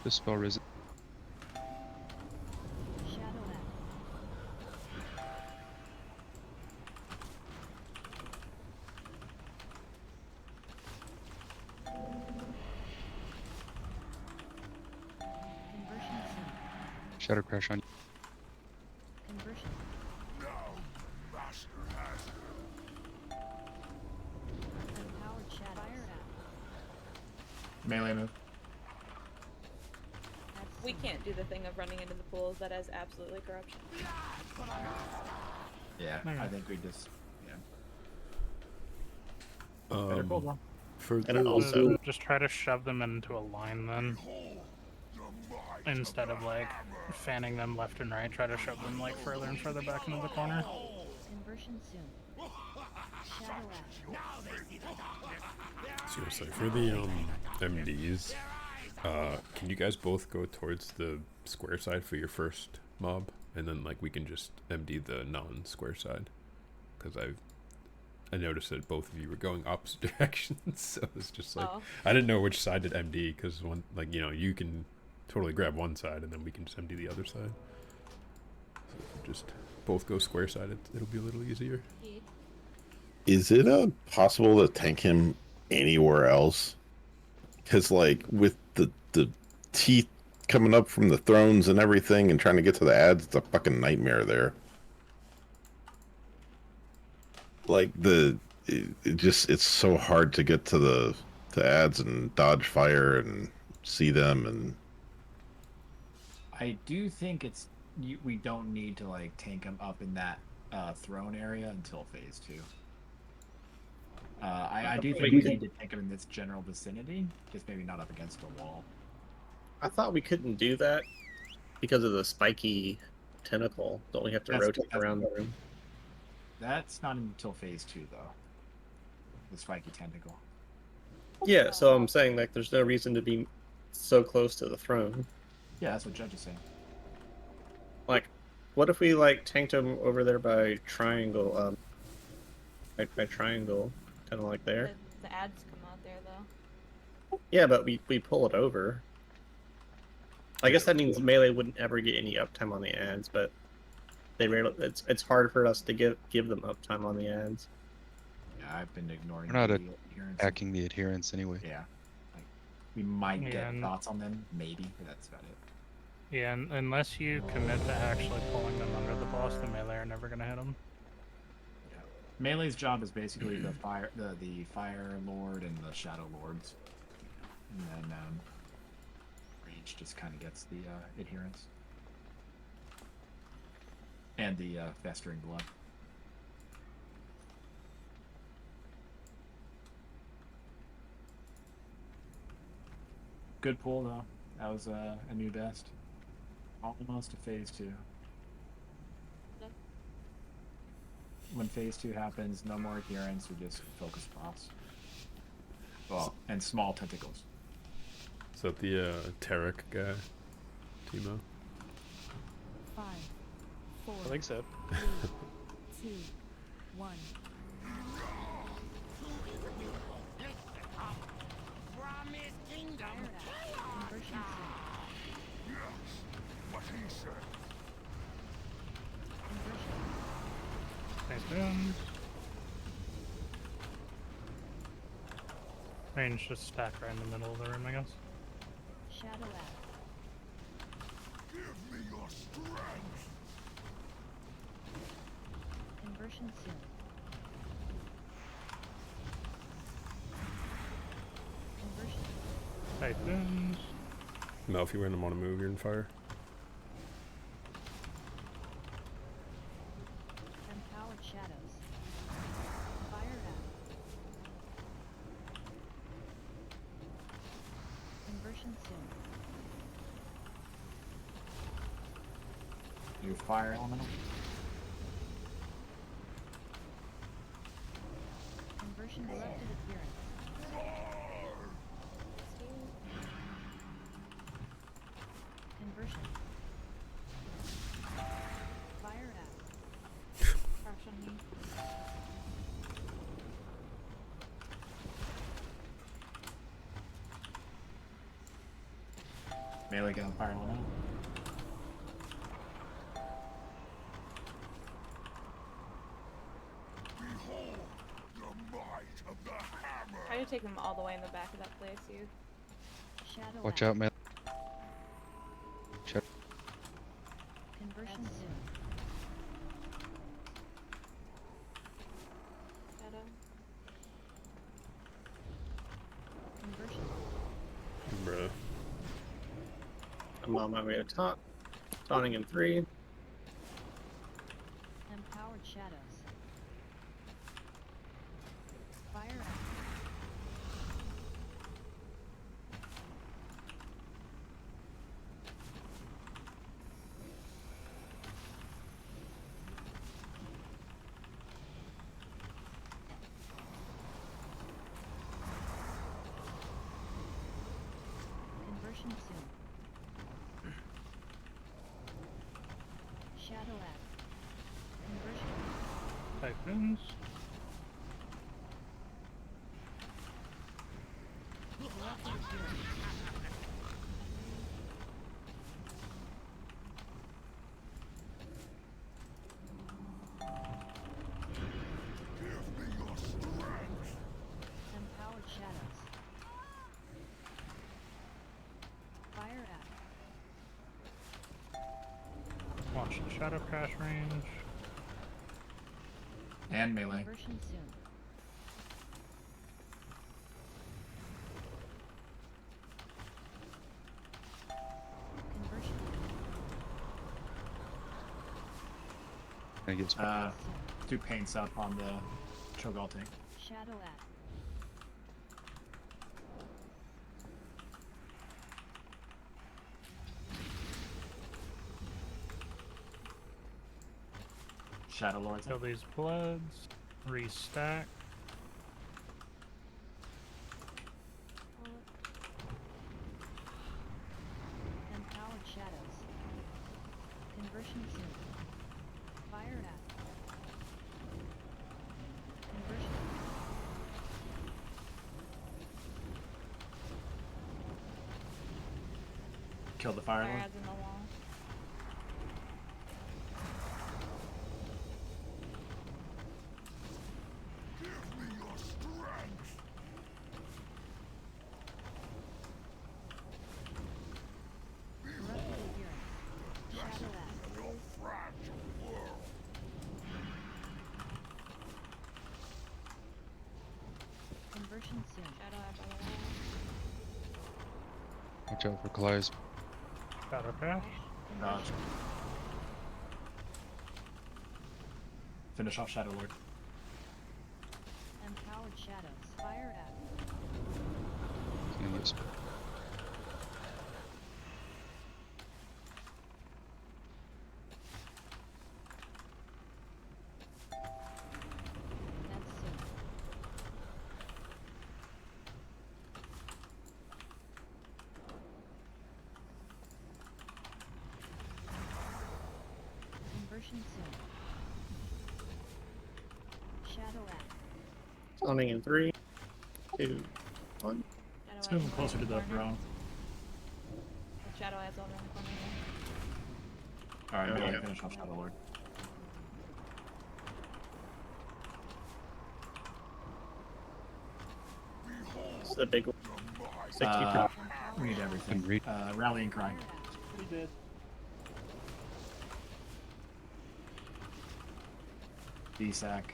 Dispel risen. Shadow act. Conversion soon. Shadow crash on you. Conversion. Now, master has her. Empowered shadows. Fire act. Melee move. We can't do the thing of running into the pools. That has absolutely corruption. Yeah, Okay. I think we just better Um, hold on. for And also, Just try to shove them into a line then. Instead of like fanning them left and right, try to shove them like further and further back into the corner. Conversion soon. Shadow act. seriously, for the MDs, can you guys both go towards the square side for your first mob, and then like we can just MD the non-square side? Because I noticed that both of you were going opposite directions, so it's just like I didn't know which side to MD because one, like, you know, you can totally grab one side and then we can just MD the other side. So if we just both go square side, it'll be a little easier. Is it possible to tank him anywhere else? Because like with the teeth coming up from the thrones and everything, and trying to get to the ads, it's a fucking nightmare there. Like it's so hard to get to the ads and dodge fire and see them. And I do think we don't need to like tank him up in that throne area until phase 2. I do think we need to tank him in this general vicinity, just maybe not up against the wall. I thought we couldn't do that because of the spiky tentacle, don't we have to rotate around the room? That's not until phase 2, though. The spiky tentacle. Yeah, so I'm saying like there's no reason to be so close to the throne. Yeah, that's what Judge is saying. Like, what if we like tanked him over there by triangle? By triangle, kind of like there. The ads come out there though. Yeah, but we pull it over. I guess that means melee wouldn't ever get any uptime on the ads, but they rarely. It's hard for us to give them uptime on the ads. Yeah, I've been ignoring We're not the adherence. hacking the adherence anyway. Yeah, like we might Yeah, get and- thoughts on them, maybe, but that's about it. Yeah, unless you commit to actually pulling them under the boss, the melee are never gonna hit them. Yeah. Melee's job is basically the fire lord and the shadow lords, and then rage just kind of gets the adherence and the festering blood. Good pull though. That was a new best. Almost to phase 2. When phase 2 happens, no more adherence, we just focus boss. Well, and small tentacles. Is that the Tarek guy, Timo? 5, 4. I think so. 3, 2, 1. Conversion What he said. Nice boons. Range just stack right in the middle of the room, I guess. Shadow out. Give me your strength. Conversion soon. Conversion. Typhoons. Mel, if you random want to move, you're in fire. Empowered shadows. Fire out. Conversion soon. New fire elemental. Conversion directed adherence. Conversion. Fire out. Crash on me. Melee get on fire elemental. Behold the might of the hammer. Try to take them all the way in the back of that place, you. Shadow Watch out. out, man. Check. Conversion soon. Shadow. Conversion. Bruh. I'm on my way to taunt. Taunting in 3. Empowered shadows. Fire out. Conversion soon. Shadow out. Conversion. Typhoons. Directed adherence. Give me your strength. Empowered shadows. Fire out. Watch the shadow crash range. And melee. Conversion soon. Conversion. I get Do paints up on the Cho'Gall tank. Shadow out. Shadow Lords. Kill these bloods. Restack. Empowered shadows. Conversion soon. Fire at. Conversion. Kill the Fire Lord. Adds in the wall. Give me your strength. Corrupted adherence. Shadow at. Your fragile world. Conversion soon. Shadow at by the wall. Watch out for Kalaya's. Shadow crash. Dodge. Finish off Shadow Lord. Empowered shadows. Fire at. Yes. That's soon. Conversion soon. Shadow at. Summoning in 3, 2, 1. Let's move him closer to the throne. The Shadow adds over in the corner here. Alright, Okay. melee, finish off Shadow Lord. It's the big one. 60 We need everything. Read. Rallying Cry. We did. D-Sack.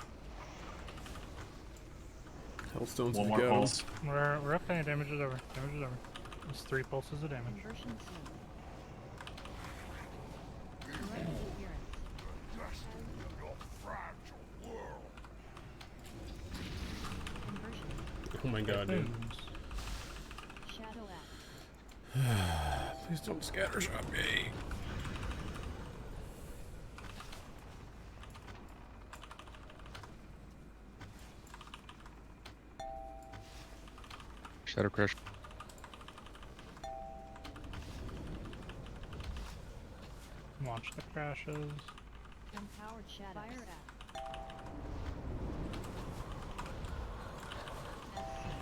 Hellstones One if more you got 'em. pulse. We're up. Damage is over. Damage is over. It's 3 pulses of damage. Conversion soon. Corrupted adherence. Destiny of your fragile world. Conversion. Oh my god, dude. Shadow at. Please don't scattershot me. Shadow Crush. Watch the crashes. Empowered shadows. Fire at. That's soon.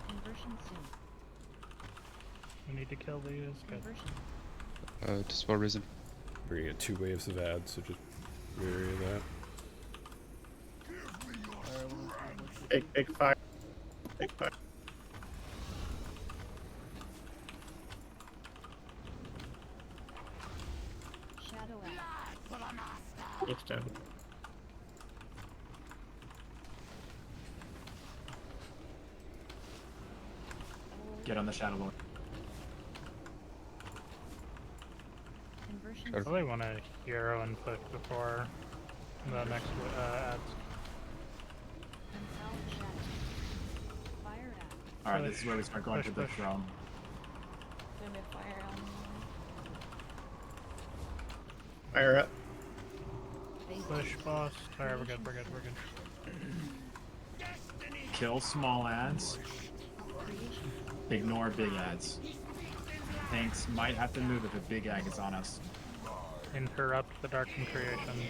Conversion soon. We need to kill these. Good. Conversion. Dispel Risen. We're gonna get 2 waves of ads, so just wary of that. Big fire. Big fire. Shadow at. It's down. Get on the Shadow Lord. Conversion I really want to hero input before the next ads. Empowered shadows. Fire at. Alright, this is where we start going Push, to the push. throne. Gonna be fire on Fire up. Push boss. Alright, we're good. We're good. We're good. Kill small ads. Ignore big ads. Tanks might have to move if a big ag is on us. Interrupt the darkened creation.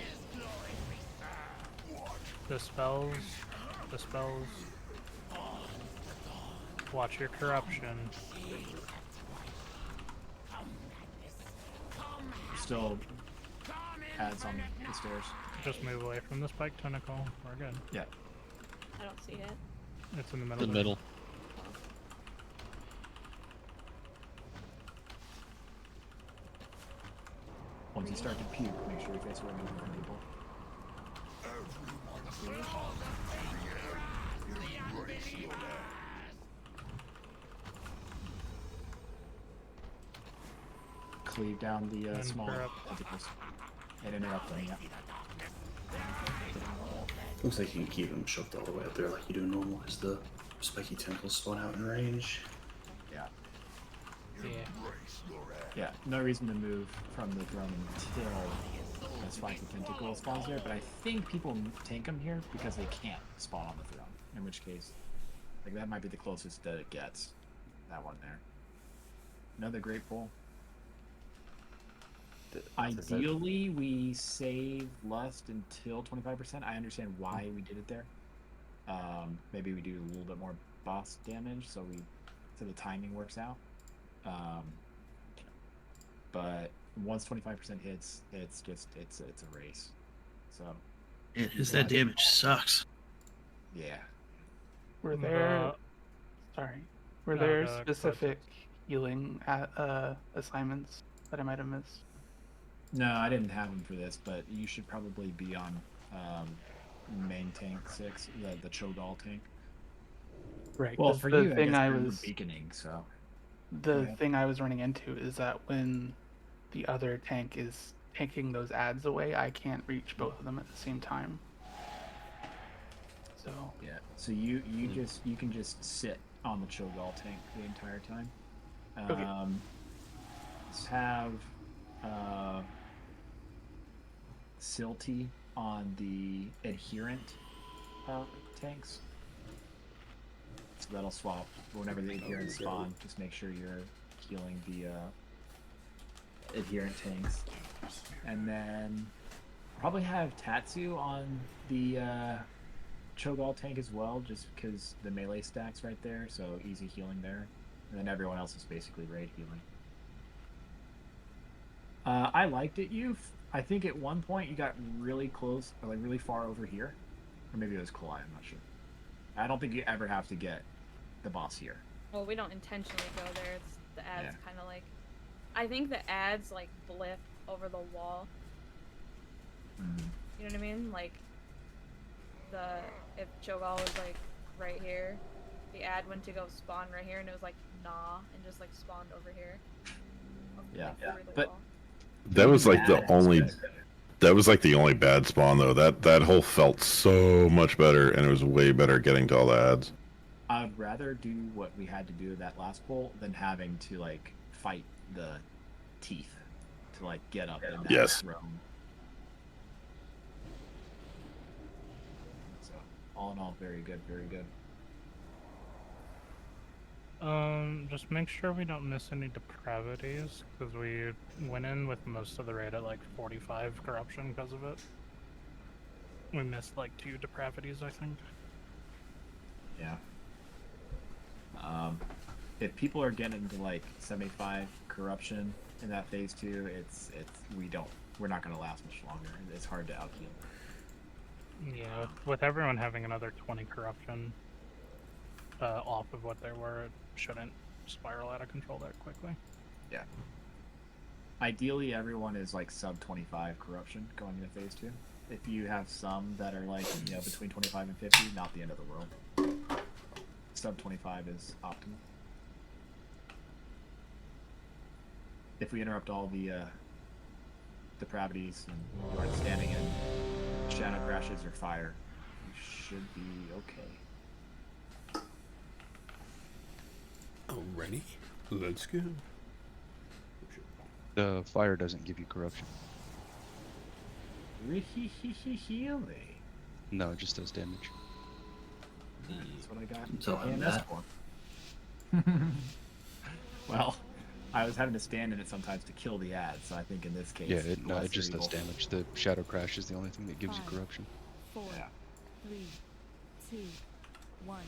Dispels. Dispels. Watch your corruption. Still ads on the stairs. Just move away from the spike tentacle. We're good. Yeah. I don't see it. It's in the middle. The middle. Once you start to puke, make sure you face away from people. Cleave down the small tentacles and interrupt them. Yeah. Looks like you can keep them shoved all the way up there like you do normal because the spiky tentacles spawn out in range. Yeah. Yeah. Yeah. No reason to move from the throne until just fight the tentacle spawns there, but I think people tank them here because they can't spawn on the throne. In which case, like that might be the closest that it gets. That one there. Another great pull. Ideally, we save lust until 25%. I understand why we did it there. Maybe we do a little bit more boss damage, so the timing works out. But once 25% hits, it's a race. So. Yeah, because that damage sucks. Yeah. Were there specific healing assignments that I might have missed? No, I didn't have them for this, but you should probably be on main tank 6, the Cho'Gall tank. Right. Well, for you, thing I guess beaconing, so. The thing I was running into is that when the other tank is taking those ads away, I can't reach both of them at the same time. So. Yeah. So you can just sit on the Cho'Gall tank the entire time. Okay. Let's have Silty on the adherent tanks. So that'll swap whenever the adherents spawn. Just make sure you're healing the adherent tanks. And then probably have Tatsu on the Cho'Gall tank as well, just because the melee stack's right there, so easy healing there. And then everyone else is basically raid healing. I liked it, I think at one point you got really close, or like really far over here. Or maybe it was Kalai, I'm not sure. I don't think you ever have to get the boss here. Well, we don't intentionally go there. It's the ads kind of like... I think the ads like blip over the wall. You know what I mean? Like, if Cho'Gall was like right here, the ad went to go spawn right here, and it was like, nah, and just like spawned over here. But wall. That was like the only. That was like the only bad spawn though. That hole felt so much better, and it was way better getting to all the ads. I'd rather do what we had to do that last pull than having to like fight the teeth to like get up in that throne. So all in all, very good, very good. Just make sure we don't miss any depravities, because we went in with most of the raid at like 45 corruption because of it. We missed like 2 depravities, I think. Yeah. If people are getting to like 75 corruption in that phase 2, we're not gonna last much longer. It's hard to out-heal. Yeah, with everyone having another 20 corruption off of what they were, it shouldn't spiral out of control that quickly. Yeah. Ideally, everyone is like sub 25 corruption going into phase 2. If you have some that are like, between 25 and 50, not the end of the world. Sub 25 is optimal. If we interrupt all the depravities and you aren't standing in shadow crashes or fire, you should be okay. Alrighty, let's go. The fire doesn't give you corruption. Really? No, it just does damage. That's what I got. Until I'm AMS that. for. Well, I was having to stand in it sometimes to kill the ads, so I think in this case, Yeah, it just evil. does damage. The shadow crash is the only thing that gives you corruption. 4, 3, 2, 1.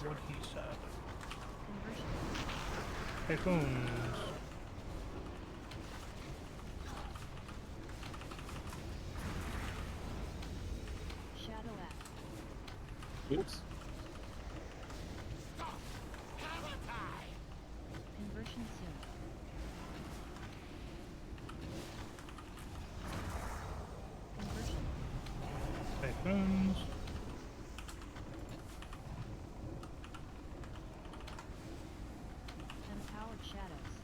What he said. Typhoons. Shadow act. Oops. Conversion soon. Conversion. Typhoons. Empowered shadows.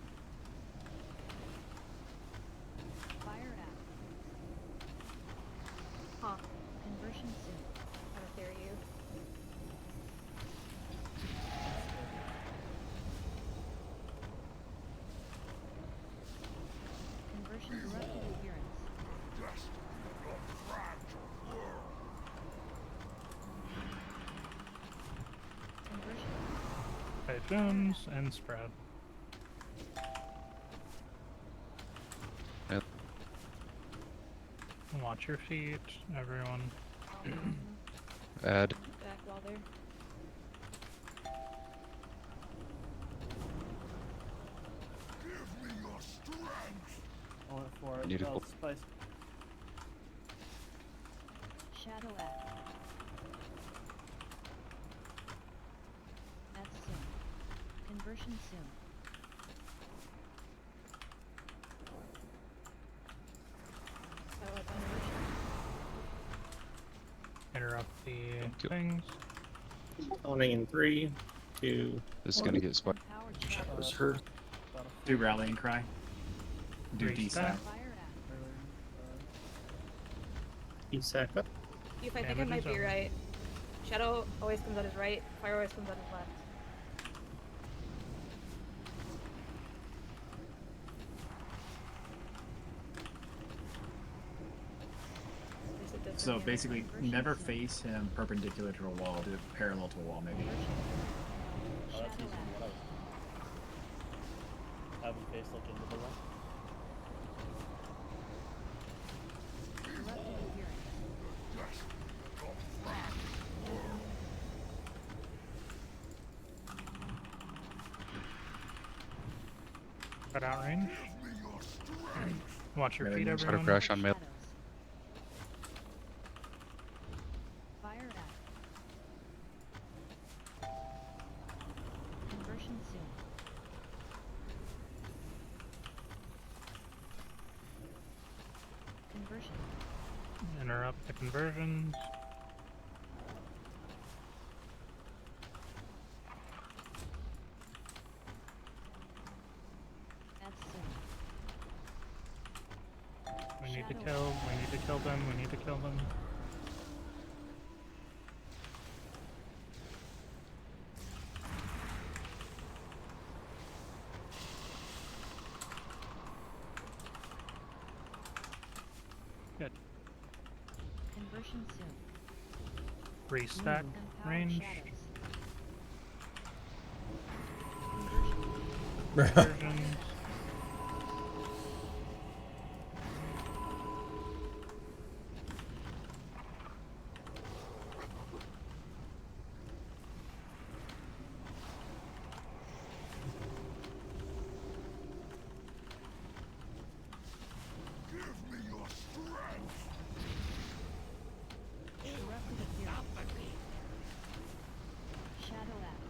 Fire act. Huh. Conversion soon. How dare you? Tunes and spread. Yep. Watch your feet, everyone. Add. Back while they're. Give me your strength. I went for it. Need a Well, pull. spice. Shadow Act. That's soon. Conversion soon. Interrupt the you. things. Spawning in 3, 2. This is gonna get spiked. Shadows hurt. Do rallying cry. Do Reset. DSAC. Sack up. If I think it might be right. Shadow always comes out his right. Fire always comes out his left. Is it different So here? basically, never face him perpendicular to a wall. Do it parallel to a wall, maybe. Oh, that's easier than what I was thinking. Have him face look into the wall. Cut out range. Watch your feet, Try to everyone. crash on melee. Fire Act. Conversion soon. Conversion. Interrupt the conversions. That's soon. We need to kill. We need to kill them. We need to kill them. Good. Conversion soon. Restack Empowered range. shadows. Conversions. Give me your strength. Erupted appearance. Shadow Act.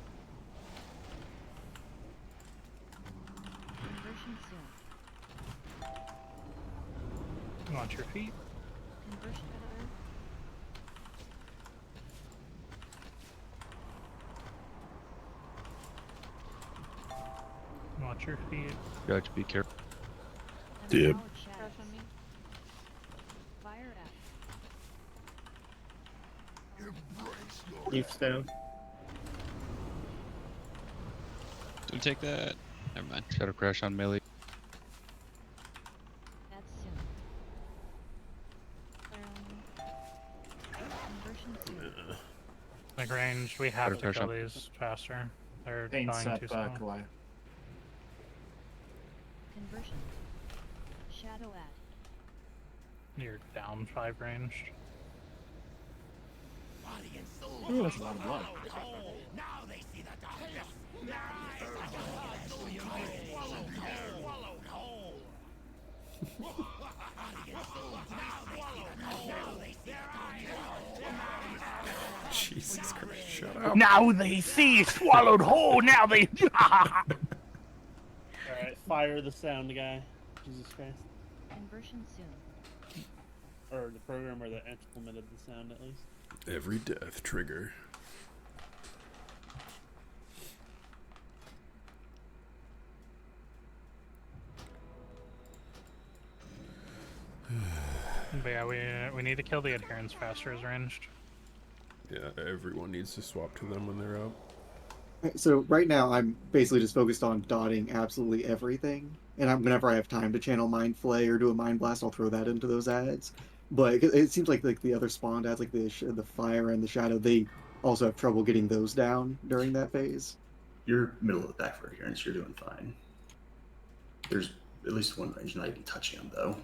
Conversion soon. Watch your feet. Conversion pattern. Watch your feet. Judge, be careful. Dip. Empowered shadows. Fire Act. Embrace your Leaf's down. Don't take that. Never mind. Shadow crash on melee. That's soon. Conversion soon. Like range, we have Better to crash kill on- these faster. They're Paints dying up too slow. Kawhi. Conversion. Shadow Act. You're down 5 ranged. body and soul. Ooh, that's a lot of blood. Now they see the darkness. Their eyes are swallowed whole. Body and soul. Now they see the darkness. Jesus Christ, shut up. Now they see swallowed whole. Now they. Alright, fire the sound guy. Jesus Christ. Conversion soon. Or the programmer that implemented the sound, at least. Every death trigger. But yeah, we need to kill the adherents faster as ranged. Yeah, everyone needs to swap to them when they're up. So right now I'm basically just focused on dotting absolutely everything, and whenever I have time to channel Mind Flay or do a Mind Blast, I'll throw that into those ads. But it seems like the other spawned ads, like the fire and the shadow, they also have trouble getting those down during that phase. You're middle of the pack for adherence. You're doing fine. There's at least one range not even touching him, though.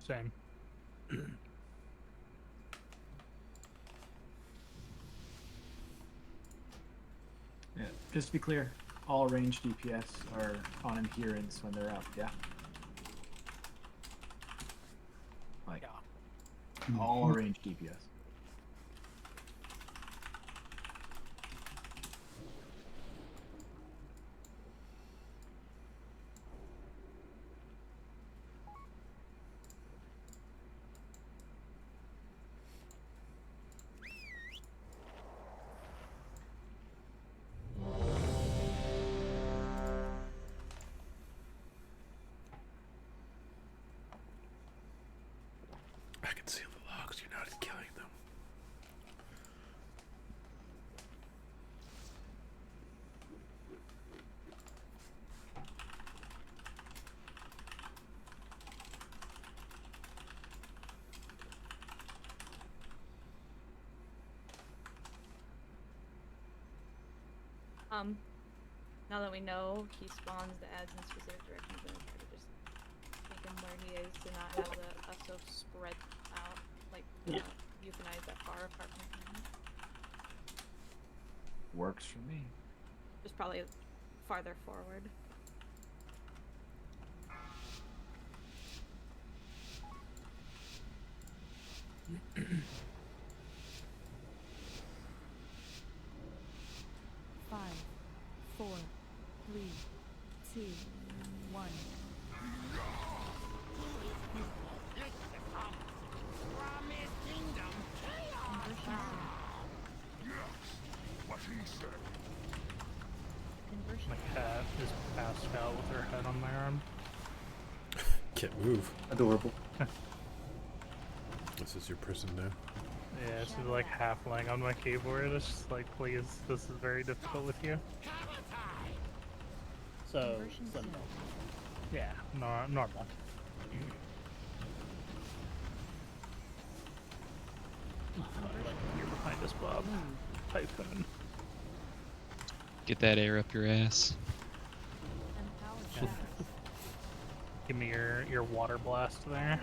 Same. Yeah, just to be clear, all ranged DPS are on adherence when they're up, yeah? Like, all ranged DPS. I can seal the logs. You're not killing them. Now that we know he spawns the ads in specific directions, I'm gonna try to just make him where he is to not have us so spread out, like euthanize that far apart from him. Works for me. Just probably farther forward. Five, 4, 3, 2, 1. What he said. My cat is passed out with her head on my arm. Can't move. Adorable. This is your prison now. Yeah, she's like half laying on my keyboard. It's just like, please, this is very difficult with you. So, Sunday. Yeah, normal. You're behind us, Bob. Typhoon. Get that air up your ass. Give me your water blast there.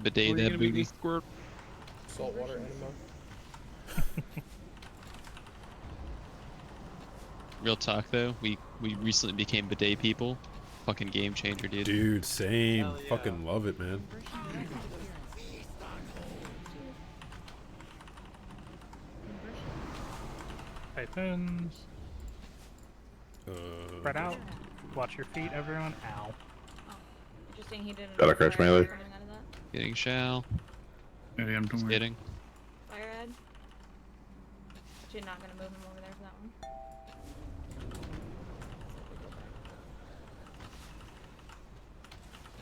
Bidet that booty. Squirt. Saltwater enema. Real talk though, we recently became bidet people. Fucking game changer, dude. Dude, same. Fucking love it, man. Typhoons. Spread out. Watch your feet, everyone. Ow. Interesting, he didn't. Got a crouch melee. Coming out of that. Getting shall. Maybe I'm Just getting. Fire ad. Actually, not gonna move him over there for that one.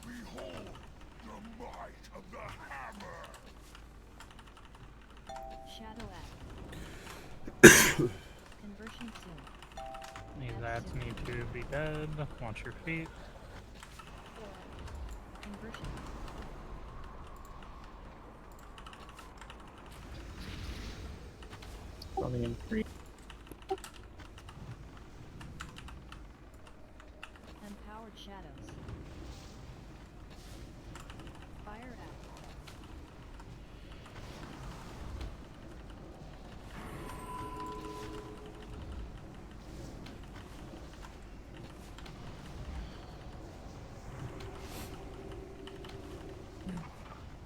Behold the might of the hammer. Shadow Conversion soon. These ads need to be dead. Watch your feet. Conversion. Coming in 3. Empowered shadows. Fire out.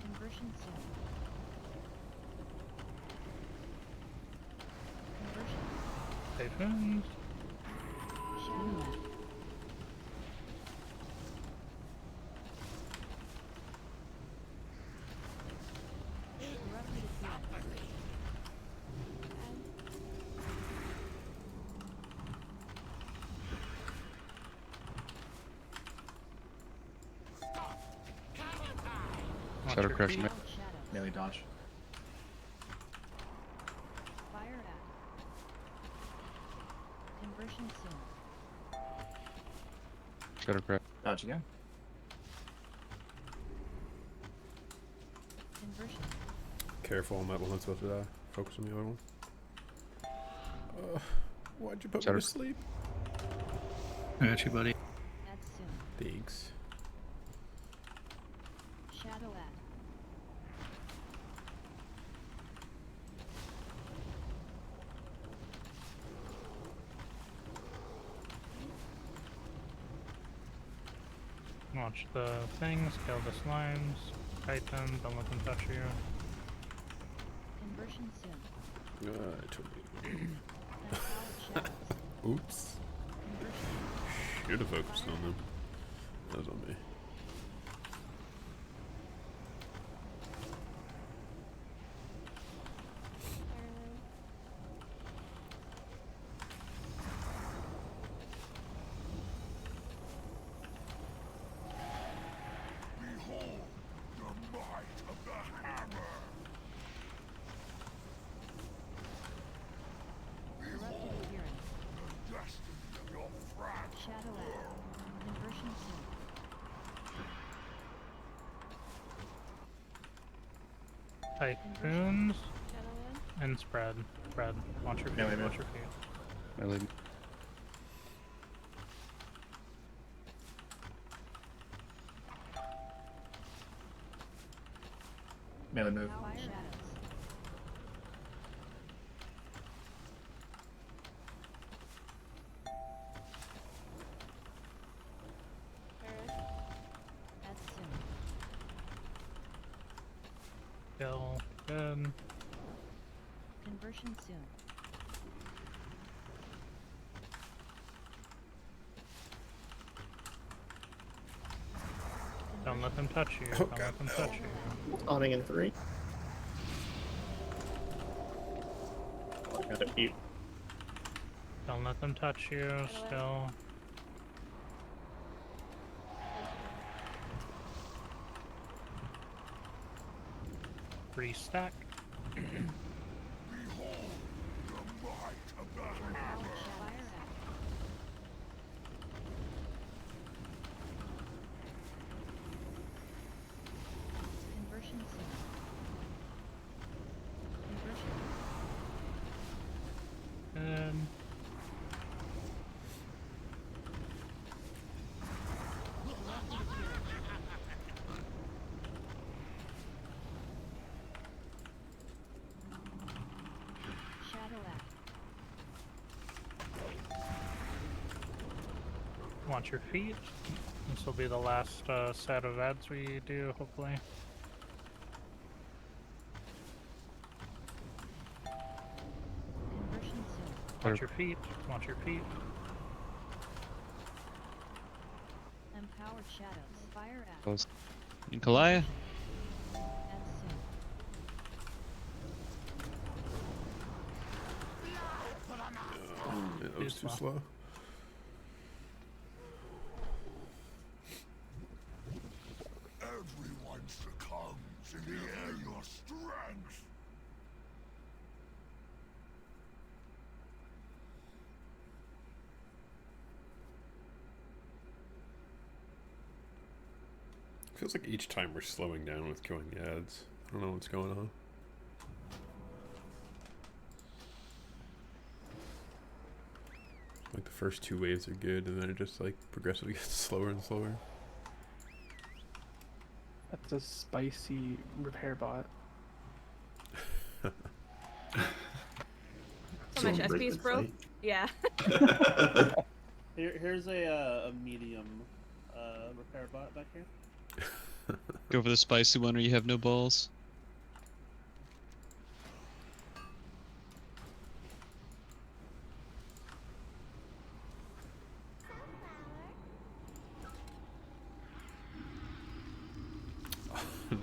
Conversion soon. Conversion. Typhoons. Shadow out. Corrupted appearance. Watch Shadow your Crush feet. me. Melee dodge. Fire at. Conversion soon. Shadow Crush. Dodge again. Conversion. Careful on that one that's supposed to die. Focus on the other one. Why'd you put Shadow. me to sleep? I got you, buddy. Add soon. Thanks. Shadow add. Watch the things, kill the slimes, Titan, don't let them touch you. Conversion soon. Oops. Should have focused on them. That was on me. Behold the might of the hammer. Erupted appearance. The destiny of your friend. Shadow add. Conversion soon. Typhoons and spread. Spread. Watch your feet, Melee watch move. your feet. Melee. Melee move. Fire shadows. Add soon. Kill. Good. Conversion soon. Don't let them touch you. Oh, Don't God, let them no. touch you. Spawning in 3. I got a few. Don't let them touch you. Still. Restack. Behold the might of the hammer. Fire add. Conversion soon. Conversion. Good. Erupted appearance. Shadow act. Watch your feet. This will be the last set of ads we do, hopefully. Conversion soon. Watch your feet. Watch your feet. Empowered shadows. Fire act. Close. Nikolai? Add soon. Yeah, that was too slow. Everyone succumbs in the air your strength. Feels like each time we're slowing down with killing the ads. I don't know what's going on. Like the first 2 waves are good, and then it just like progressively gets slower and slower. That's a spicy repair bot. So much SP's bro. Yeah. Here's a medium repair bot back here. Go for the spicy one or you have no balls.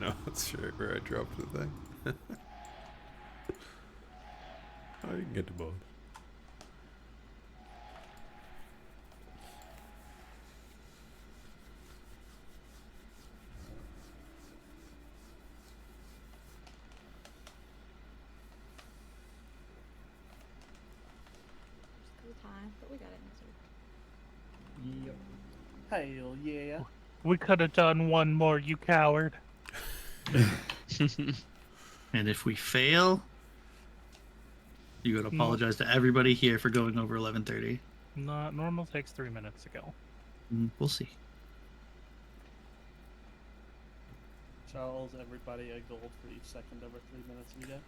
No, that's sure where I dropped the thing. Oh, you can get the balls. Hell yeah. We could have done one more, you coward. And if we fail, you gotta apologize to everybody here for going over 11:30. Normal takes 3 minutes to go. We'll see. Charles, everybody a gold for each second over 3 minutes we go.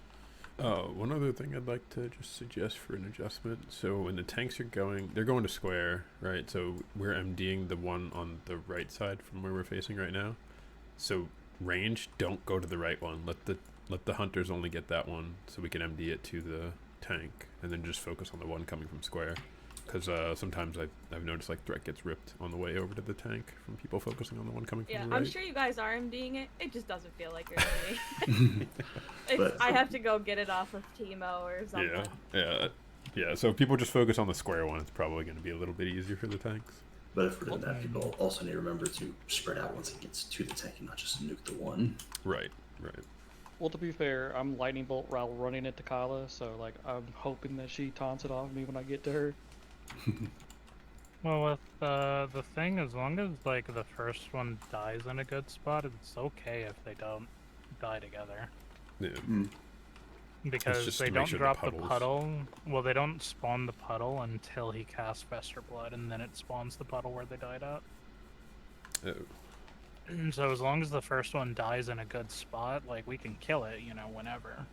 One other thing I'd like to just suggest for an adjustment. So when the tanks are going, they're going to square, right? So we're MDing the one on the right side from where we're facing right now. So range, don't go to the right one. Let the hunters only get that one, so we can MD it to the tank, and then just focus on the one coming from square. Because sometimes I've noticed like threat gets ripped on the way over to the tank from people focusing on the one coming from Yeah, the right. I'm sure you guys are MDing it. It just doesn't feel like you're MDing. I have to go get it off of Timo or something. Yeah. So if people just focus on the square one, it's probably going to be a little bit easier for the tanks. But if we're doing that, people also need to remember to spread out once it gets to the tank and not just nuke the one. Right. Well, to be fair, I'm lightning bolt while running it to Kyla, so like I'm hoping that she taunts it off me when I get to her. Well, with the thing, as long as like the first one dies in a good spot, it's okay if they don't die together. Yeah. Because they don't drop the puddle. Well, they don't spawn the puddle until he casts Fester Blood, and then it spawns the puddle where they died at. Oh. And so as long as the first one dies in a good spot, like we can kill it, whenever.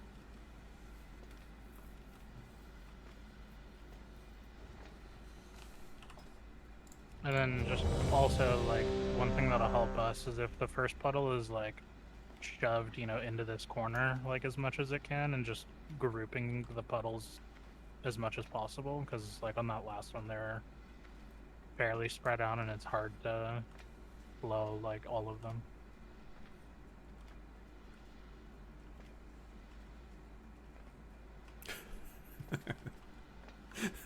And then just also, like, one thing that'll help us is if the first puddle is, like, shoved, into this corner, like, as much as it can, and just grouping the puddles as much as possible, because, like, on that last one, they're fairly spread out, and it's hard to blow, like, all of them.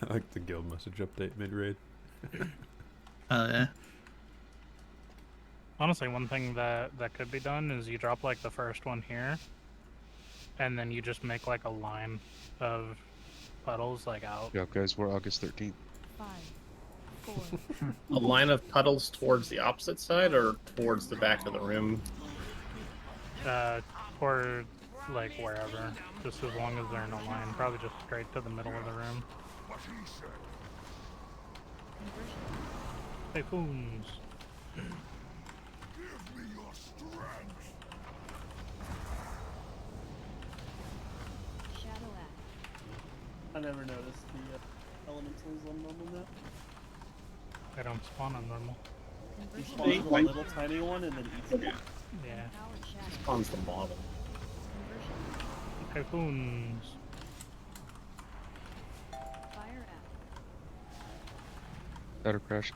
I like the guild message update mid-raid. Yeah. Honestly, one thing that could be done is you drop like the first one here, and then you just make like a line of puddles like out. Yeah, guys, we're August 13th. 5, 4. A line of puddles towards the opposite side or towards the back of the room? Or like wherever, just as long as they're in a line. Probably just straight to the middle of the room. Hey, Foons. I never noticed the elementals on normal map. They don't spawn on normal. He spawns the little tiny one and then eats it. Yeah. Spawns the bottom. Typhoons. Fire Shadow crash.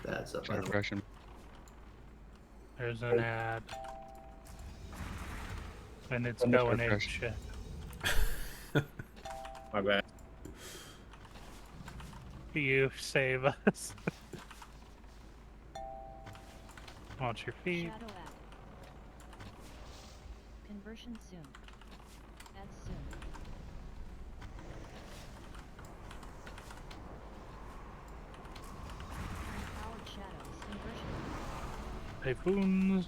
That's up. Shadow crashing. There's an ad. And it's Almost going got ape crushed. shit. My bad. You save us. Watch your feet. Shadow add. Conversion soon. Add soon. Empowered shadows. Conversion. Typhoons.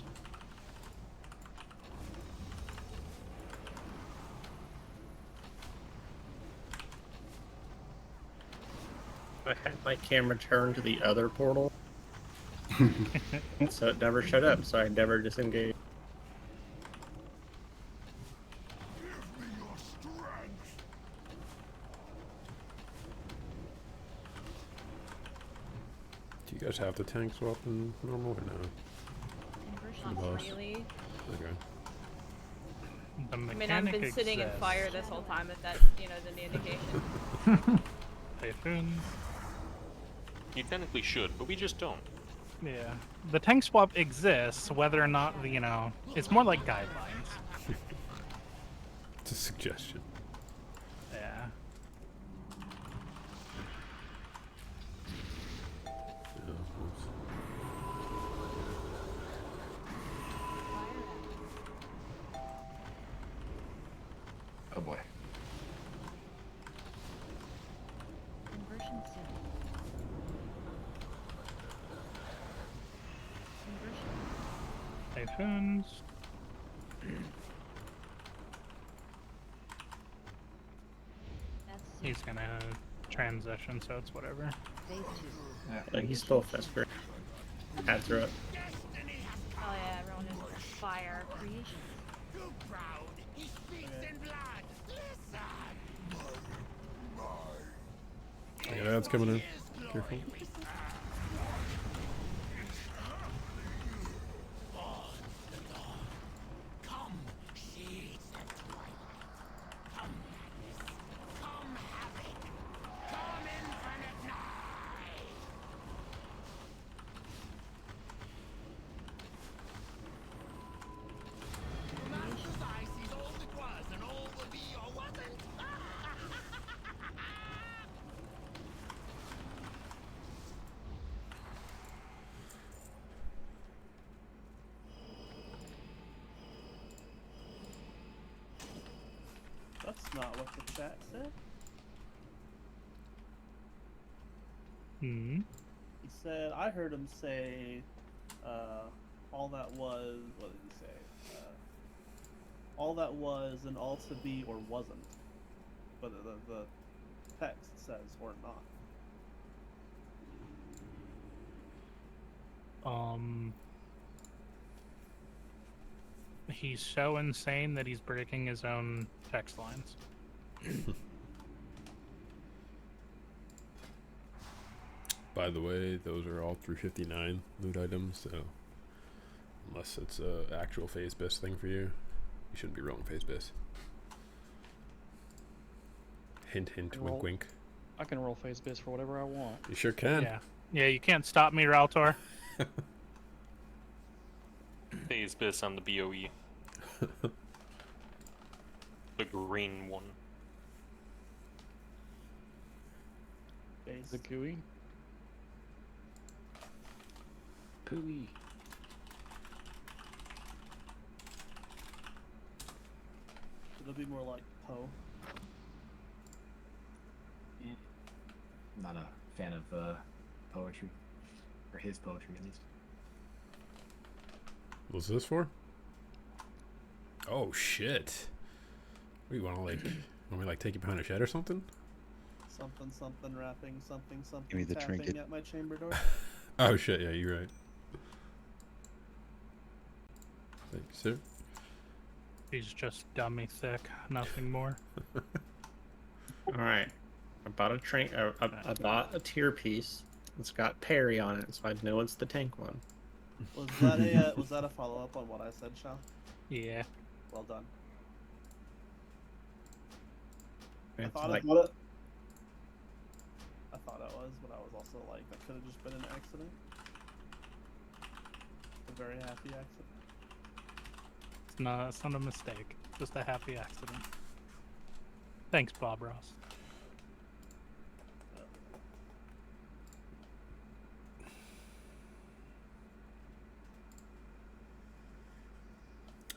I had my camera turned to the other portal, so it never showed up, so I never disengaged. Do you guys have the tank swap in normal or no? Conversion Not Boss. really. Okay. The I mean, I've mechanic been sitting in exists. fire this whole time, if that, is any indication. Typhoons. You technically should, but we just don't. Yeah. The tank swap exists, whether or not, it's more like guidelines. It's a suggestion. Yeah. Oh boy. Conversion soon. Animations. He's gonna transition, so it's whatever. He's still Vesper. Add through it. Oh yeah, everyone is under fire. Creation. Too proud. He speaks in blood. Listen. Yeah, that's coming in. Careful. Come, shades of twilight. Come, madness. Come, havoc. Come, infinite night. The man whose eye sees all that was and all will be or wasn't. That's not what the chat said. Hmm. He said, I heard him say, all that was, what did he say? All that was and all to be or wasn't. But the text says or not. He's so insane that he's breaking his own text lines. By the way, those are all 359 loot items, so unless it's a actual phase best thing for you, you shouldn't be rolling phase best. Hint, hint, wink, wink. I can roll phase biz for whatever I want. You sure can. Yeah. Yeah, you can't stop me, Raltor. Phase bis on the BOE. The green one. The gooey. Pooey. It'll be more like Poe. Not a fan of poetry, or his poetry at least. What's this for? Oh shit! What do you want to like? Want me to like take you behind a shed or something? Something, something, rapping, something, something, Give me the tapping trinket. at my chamber door. Oh shit! Yeah, you're right. Thank you, sir. He's just dummy thick, nothing more. All right. I bought a I bought a tier piece. It's got Perry on it, so I know it's the tank one. Was that a follow up on what I said, Shao? Yeah. Well done. I It's thought like- it was, but I was also like, that could have just been an accident. A very happy accident. It's not a mistake. Just a happy accident. Thanks, Bob Ross.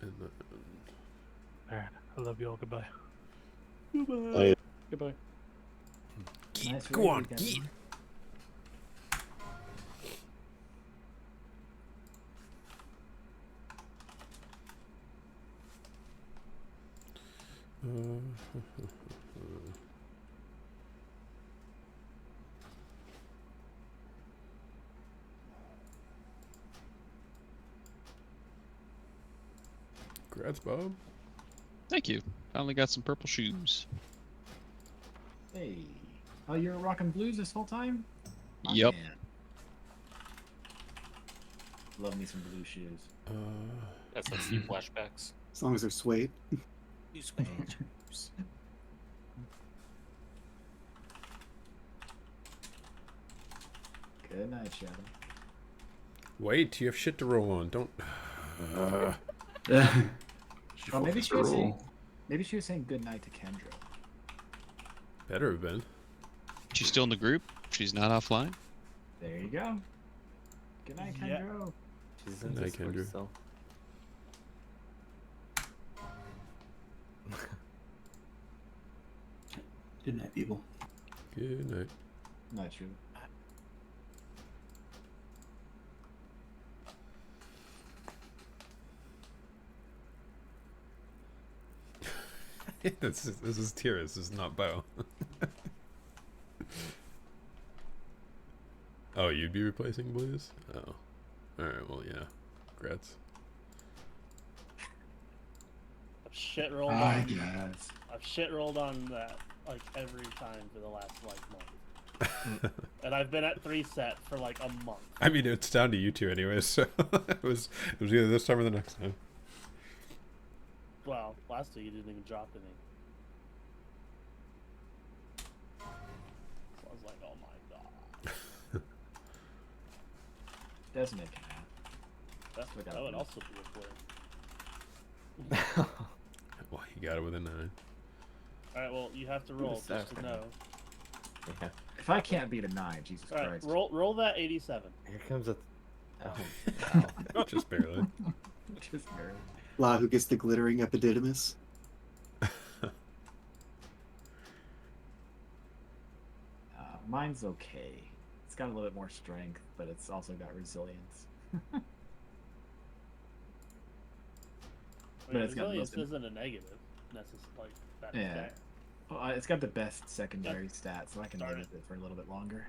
And, Alright, I love you all. Goodbye. Goodbye. Goodbye. Nice go raid, on, Kevin. get. Congrats, Bob. Thank you. Finally got some purple shoes. Hey. Oh, you're rocking blues this whole time? My Yep. man. Love me some blue shoes. SSC flashbacks. As long as they're suede. You suede shoes. Good night, Shadow. Wait, you have shit to roll on. Don't. Oh, maybe she was saying. Maybe she was saying good night to Kendra. Better have been. She's still in the group. She's not offline. There you go. Good night, Yeah. Kendra. She's in Good night, Discord Kendra. still. Good night, people. Good night. Not true. this is Tira. This is not Bo. Oh, you'd be replacing Blues? Oh. Alright, well, yeah. Congrats. I've shit rolled I on. guess. I've shit rolled on that like every time for the last like month. And I've been at 3 set for like a month. I mean, it's down to you two anyway, so it was either this time or the next time. Well, last week you didn't even drop any. So I was like, oh my god. Doesn't make it happen. That would also be a play. Well, you got it with a 9. Alright, well, you have to roll just to know. Yeah. If I can't beat a 9, Jesus Alright, Christ. roll that 87. Here comes a. Oh, just barely. Just barely. La, who gets the glittering epididymis? Mine's okay. It's got a little bit more strength, but it's also got resilience. But it's got resilience most- isn't a negative, necessarily. Like, that Yeah. stat. Well, it's got the best secondary stat, so I can live with it for a little bit longer.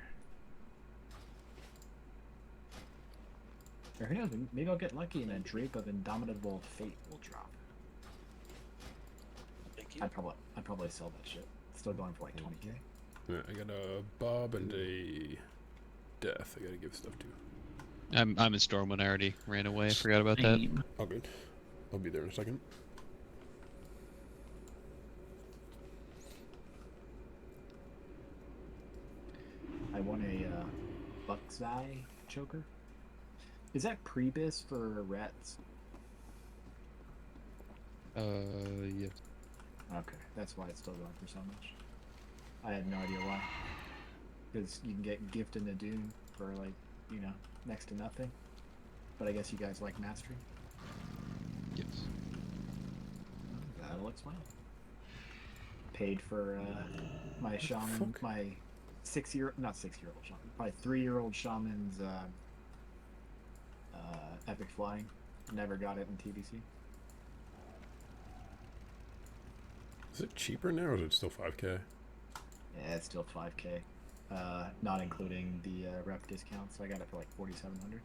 Or who knows? Maybe I'll get lucky and a Drape of Indomitable Fate will drop. Thank you. I'd probably sell that shit. It's still going for like 20k. Yeah, I got a Bob and a Death I gotta give stuff to. I'm in Storm when I already ran away. I forgot about that. All good. I'll be there in a second. I won a Buck's Eye choker. Is that Prebis for rats? Yes. Okay, that's why it's still going for so much. I had no idea why. Because you can get Gift in the Dune for like, you know, next to nothing. But I guess you guys like Mastery. Yes. That'll explain. Paid for my shaman, my not 6-year-old shaman, my 3-year-old shaman's epic flying. Never got it in TBC. Is it cheaper now or is it still 5k? Yeah, it's still 5k. Not including the rep discount, so I got it for like 4,700.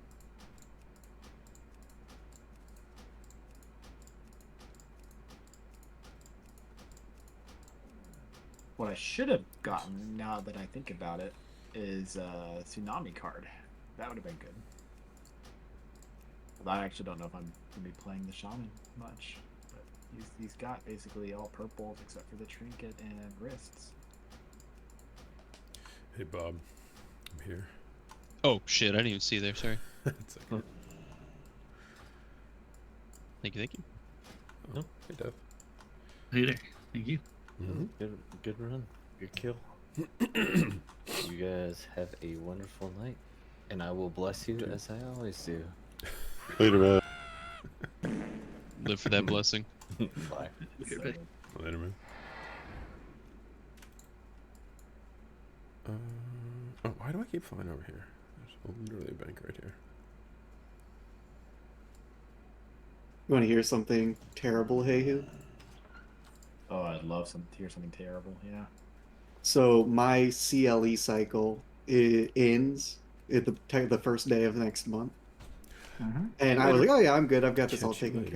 What I should have gotten, now that I think about it, is a Tsunami card. That would have been good. But I actually don't know if I'm going to be playing the Shaman much. But he's got basically all purples except for the trinket and wrists. Hey Bob, I'm here. Oh shit! I didn't even see there. Sorry. It's okay. Thank you. Thank you. Oh, hey Death. Hey there. Thank you. Good run. Good kill. You guys have a wonderful night, and I will bless you as I always do. Later, man. Live for that blessing. Bye. Later, man. Oh, why do I keep flying over here? There's literally a bank right here. You want to hear something terrible, Heyhu? Oh, I'd love to hear something terrible, yeah. So my CLE cycle ends at the first day of next month. Mm-hmm. And I was like, oh yeah, I'm good. I've got this all taken care of.